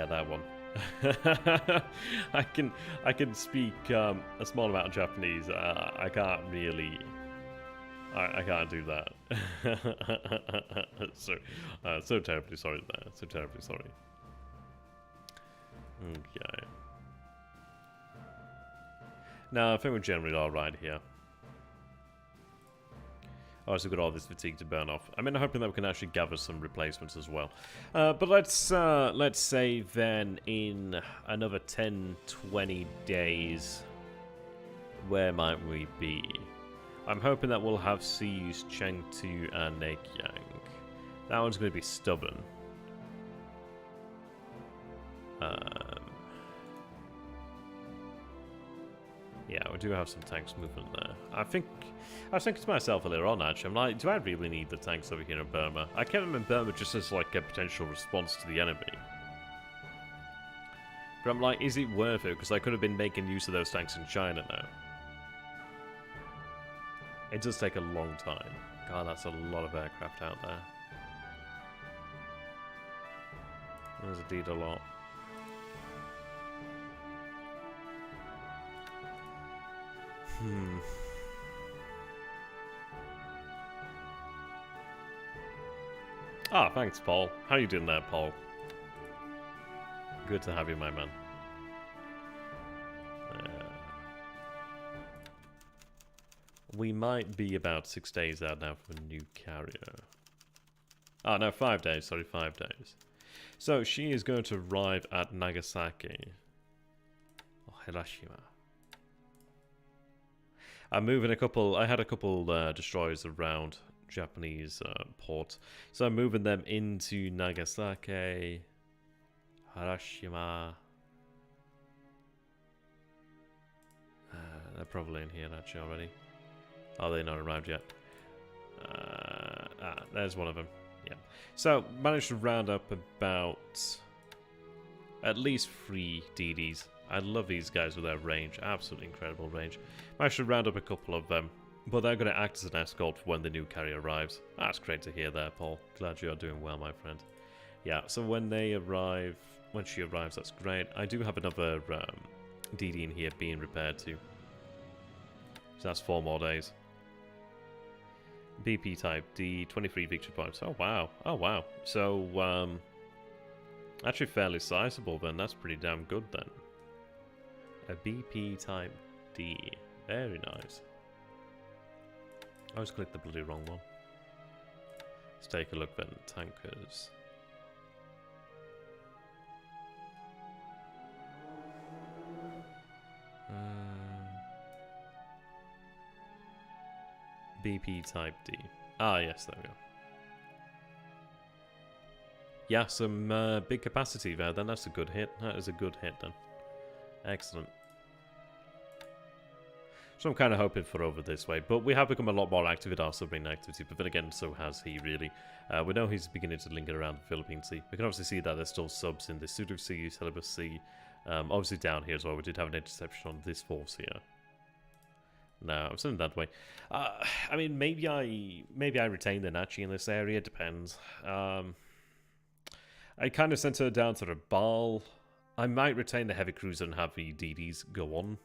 that one. I can speak a small amount of Japanese. I can't really. I can't do that. So terribly sorry there. So terribly sorry. Okay. No, I think we're generally all right here. Also got all this fatigue to burn off. I'm hoping that we can actually gather some replacements as well. But let's say then in another 10-20 days, where might we be? I'm hoping that we'll have seized Chengtu and Negyang. That one's going to be stubborn. Yeah, we do have some tanks movement there. I was thinking to myself earlier on, actually, I'm like, do I really need the tanks over here in Burma? I kept them in Burma just as like a potential response to the enemy. But I'm like, is it worth it? Because I could have been making use of those tanks in China now. It does take a long time. God, that's a lot of aircraft out there. There's indeed a lot. Ah, thanks, Paul. How you doing there, Paul? Good to have you, my man. We might be about 6 days out now from a new carrier. Ah, no, 5 days. Sorry, 5 days. So, she is going to arrive at Nagasaki. Oh, Hiroshima. I'm moving a couple... I had a couple destroyers around Japanese ports. So I'm moving them into Nagasaki, Hiroshima. They're probably in here actually already. Oh, they're not arrived yet. There's one of them. Yeah. So managed to round up about at least 3 DDs. I love these guys with their range. Absolutely incredible range. I should round up a couple of them. But they're going to act as an escort for when the new carrier arrives. That's great to hear there, Paul. Glad you're doing well, my friend. Yeah, so when they arrive... When she arrives, that's great. I do have another DD in here being repaired too. So that's 4 more days. BP type D, 23 victory points. Oh, wow. Oh, wow. So, actually fairly sizable then. That's pretty damn good then. A BP type D. Very nice. I always clicked the bloody wrong one. Let's take a look then. Tankers. BP type D. Ah, yes, there we go. Yeah, some big capacity there then. That's a good hit. That is a good hit then. Excellent. So I'm kind of hoping for over this way, but we have become a lot more active with our submarine activity, but then again, so has he really. We know he's beginning to linger around the Philippine Sea. We can obviously see that there's still subs in the Sulu Sea, Celebes Sea, obviously down here as well. We did have an interception on this force here. No, I'm sending that way. I mean, maybe I retain the Nachi in this area, depends. I kind of sent her down to the Bal. I might retain the heavy cruiser and have the DDs go on.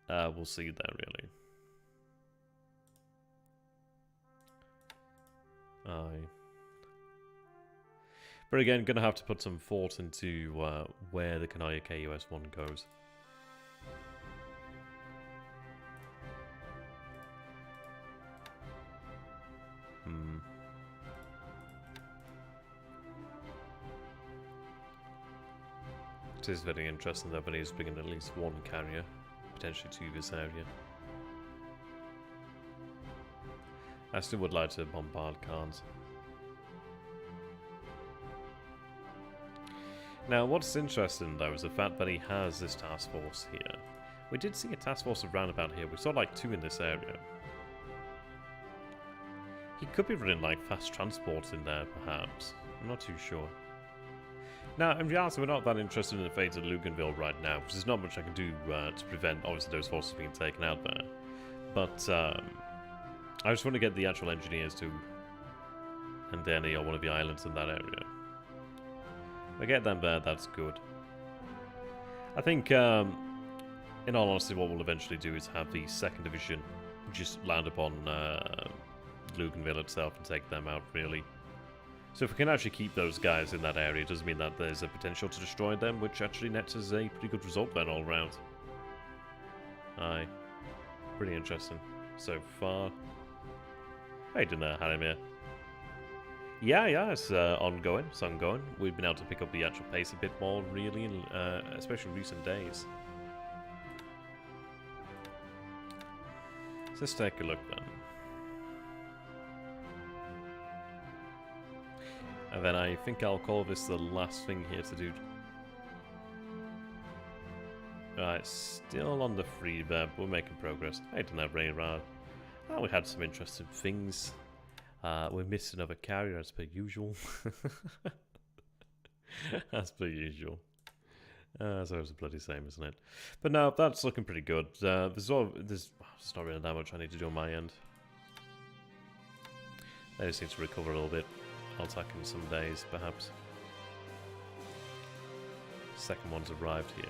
We'll see there, really. Aye. But again, gonna have to put some thought into where the Kanaya KUS-1 goes. It is very interesting that he's bringing at least one carrier, potentially to this area. I still would like to bombard Khans. Now, what's interesting though is the fact that he has this task force here. We did see a task force around about here. We saw like 2 in this area. He could be running like fast transports in there, perhaps. I'm not too sure. Now, in reality, we're not that interested in the fate of Luganville right now, because there's not much I can do to prevent, obviously, those forces being taken out there. But I just want to get the actual engineers to Andeni or one of the islands in that area. If I get them there, that's good. I think, in all honesty, what we'll eventually do is have the 2nd Division just land upon Luganville itself and take them out, really. So if we can actually keep those guys in that area, it does mean that there's a potential to destroy them, which actually nets us a pretty good result then all round. Aye. Pretty interesting so far. How you doing there, Hanimir? Yeah, it's ongoing. It's ongoing. We've been able to pick up the actual pace a bit more, really, in, especially in recent days. So let's take a look then. And then I think I'll call this the last thing here to do. Right, still on the free there, but we're making progress. I didn't have rain around. Oh, we had some interesting things. We missed another carrier as per usual. As per usual. So it's a bloody same, isn't it? But no, that's looking pretty good. There's not really that much I need to do on my end. I just need to recover a little bit. I'll attack in some days, perhaps. Second one's arrived here.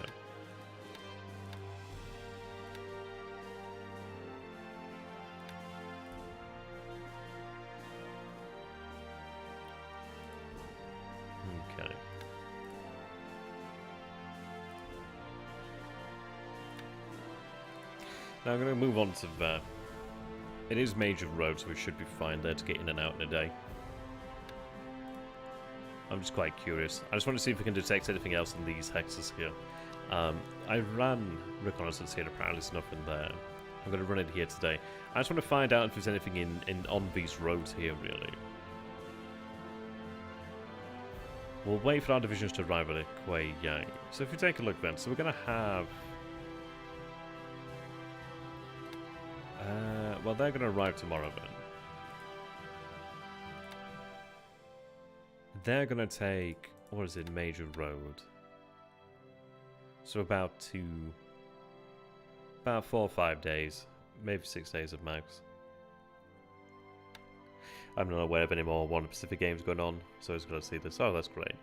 Okay. Now I'm going to move on to that. It is major road, so we should be fine there to get in and out in a day. I'm just quite curious. I just want to see if we can detect anything else in these hexes here. I ran reconnaissance here, apparently there's nothing there. I'm going to run it here today. I just want to find out if there's anything on these roads here, really. We'll wait for our divisions to arrive at Kuei Yang. So if we take a look then, so we're going to have... well, they're going to arrive tomorrow then. They're going to take, what is it, major road. So about 4 or 5 days. Maybe 6 days at max. I'm not aware of any more One Pacific games going on, so I was going to see this. Oh, that's great.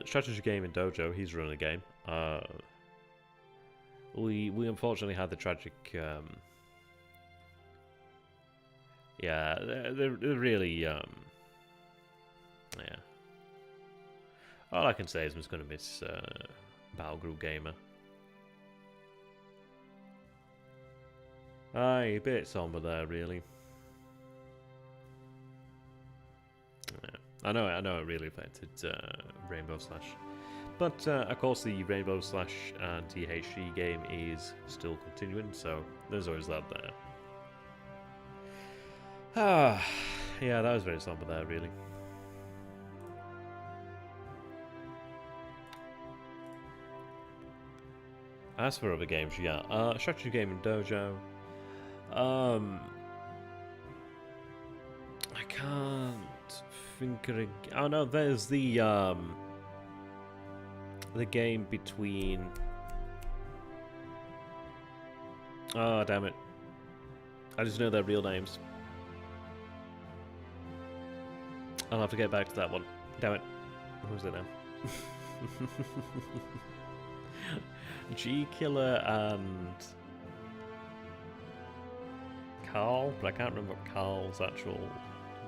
Strategy game in Dojo, he's running a game. We unfortunately had the tragic... yeah, they're really... yeah. All I can say is I'm just going to miss Battlegroup Gamer. Aye, a bit somber there, really. Yeah. I know it really affected Rainbow Slash. But, of course, the Rainbow Slash and THG game is still continuing, so there's always that there. Ah, yeah, that was very somber there, really. As for other games, yeah, strategy game in Dojo. I can't think of. Oh no, there's the game between. Oh damn it! I just know their real names. I'll have to get back to that one. Damn it! Who's it now? G Killer and Carl, but I can't remember what Carl's actual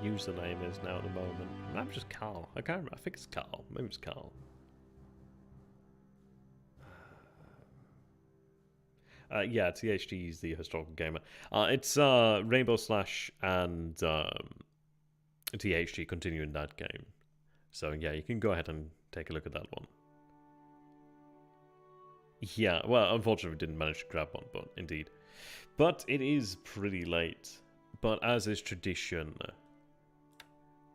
username is now at the moment. I'm just Carl. I can't remember. I think it's Carl. Maybe it's Carl. Yeah, THG is the historical gamer. It's Rainbow Slash and THG continuing that game. So yeah, you can go ahead and take a look at that one. Yeah, well, unfortunately we didn't manage to grab one, but indeed. But it is pretty late. But as is tradition,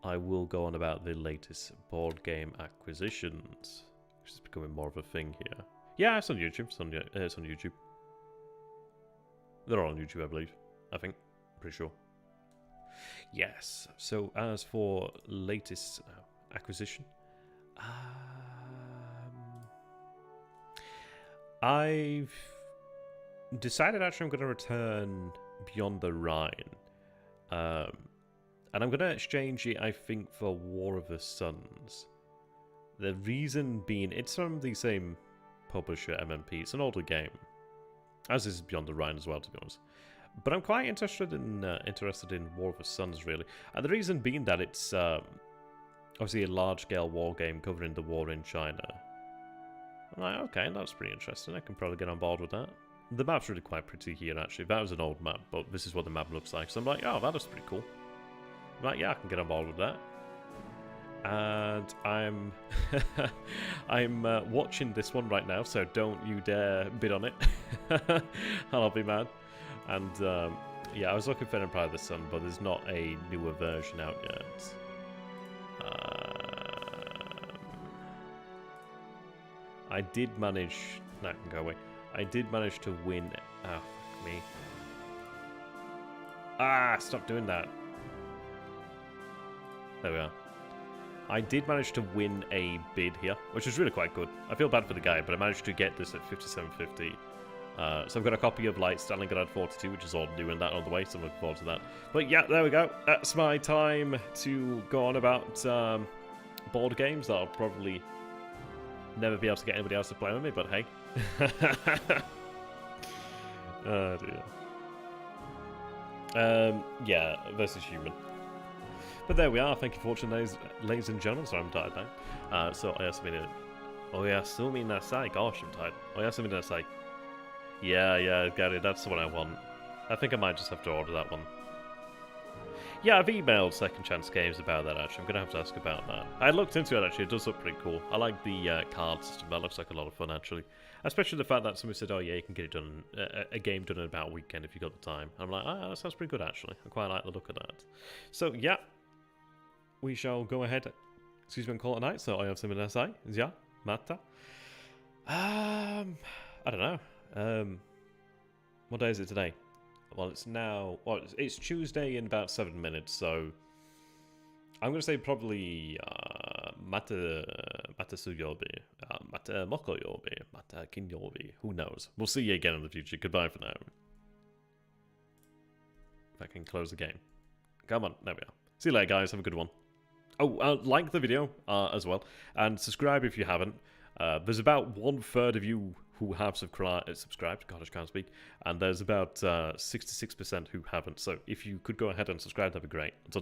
I will go on about the latest board game acquisitions, which is becoming more of a thing here. Yeah, it's on YouTube. It's on YouTube. They're all on YouTube, I believe. I think. Pretty sure. Yes. So as for latest acquisition, I've decided actually I'm going to return Beyond the Rhine. And I'm going to exchange it, I think, for War of the Suns. The reason being, it's from the same publisher, MMP. It's an older game. As is Beyond the Rhine as well, to be honest. But I'm quite interested in War of the Suns, really. And the reason being that it's obviously a large-scale war game covering the war in China. I'm like, okay, that's pretty interesting. I can probably get on board with that. The map's really quite pretty here, actually. That was an old map, but this is what the map looks like. So I'm like, oh, that is pretty cool. I'm like, yeah, I can get on board with that. And I'm I'm watching this one right now, so don't you dare bid on it. I'll be mad. And yeah, I was looking for Empire of the Sun, but there's not a newer version out yet. I did manage... No, I can go away. I did manage to win... Oh, fuck me. Ah, stop doing that. There we are. I did manage to win a bid here, which was really quite good. I feel bad for the guy, but I managed to get this at 57.50. So I've got a copy of like Stalingrad 42, which is all new and that on the way, so I'm looking forward to that. But yeah, there we go. That's my time to go on about board games that I'll probably never be able to get anybody else to play with me, but hey. Oh dear. Yeah, versus human. But there we are. Thank you for watching, ladies and gentlemen. Sorry, I'm tired now. So, oyasumi nasai. Gosh, I'm tired. Oyasumi nasai. Yeah, Gary, that's what I want. I think I might just have to order that one. Yeah, I've emailed Second Chance Games about that, actually. I'm going to have to ask about that. I looked into it, actually. It does look pretty cool. I like the card system. That looks like a lot of fun, actually. Especially the fact that somebody said, oh, yeah, you can get it done, a game done in about a weekend if you got the time. I'm like, oh, that sounds pretty good, actually. I quite like the look of that. So, yeah. We shall go ahead, excuse me, and call it a night. So, I have something to say. Yeah, Mata. I don't know. What day is it today? Well, it's now... Well, it's Tuesday in about 7 minutes, so... I'm going to say probably... Mata suyobi. Mata moko yobi. Mata kin yobi. Who knows? We'll see you again in the future. Goodbye for now. If I can close the game. Come on. There we are. See you later, guys. Have a good one. Oh, like the video as well. And subscribe if you haven't. There's about 1/3 of you who have subscribed. God, I can't speak. And there's about 66% who haven't. So if you could go ahead and subscribe, that'd be great. Until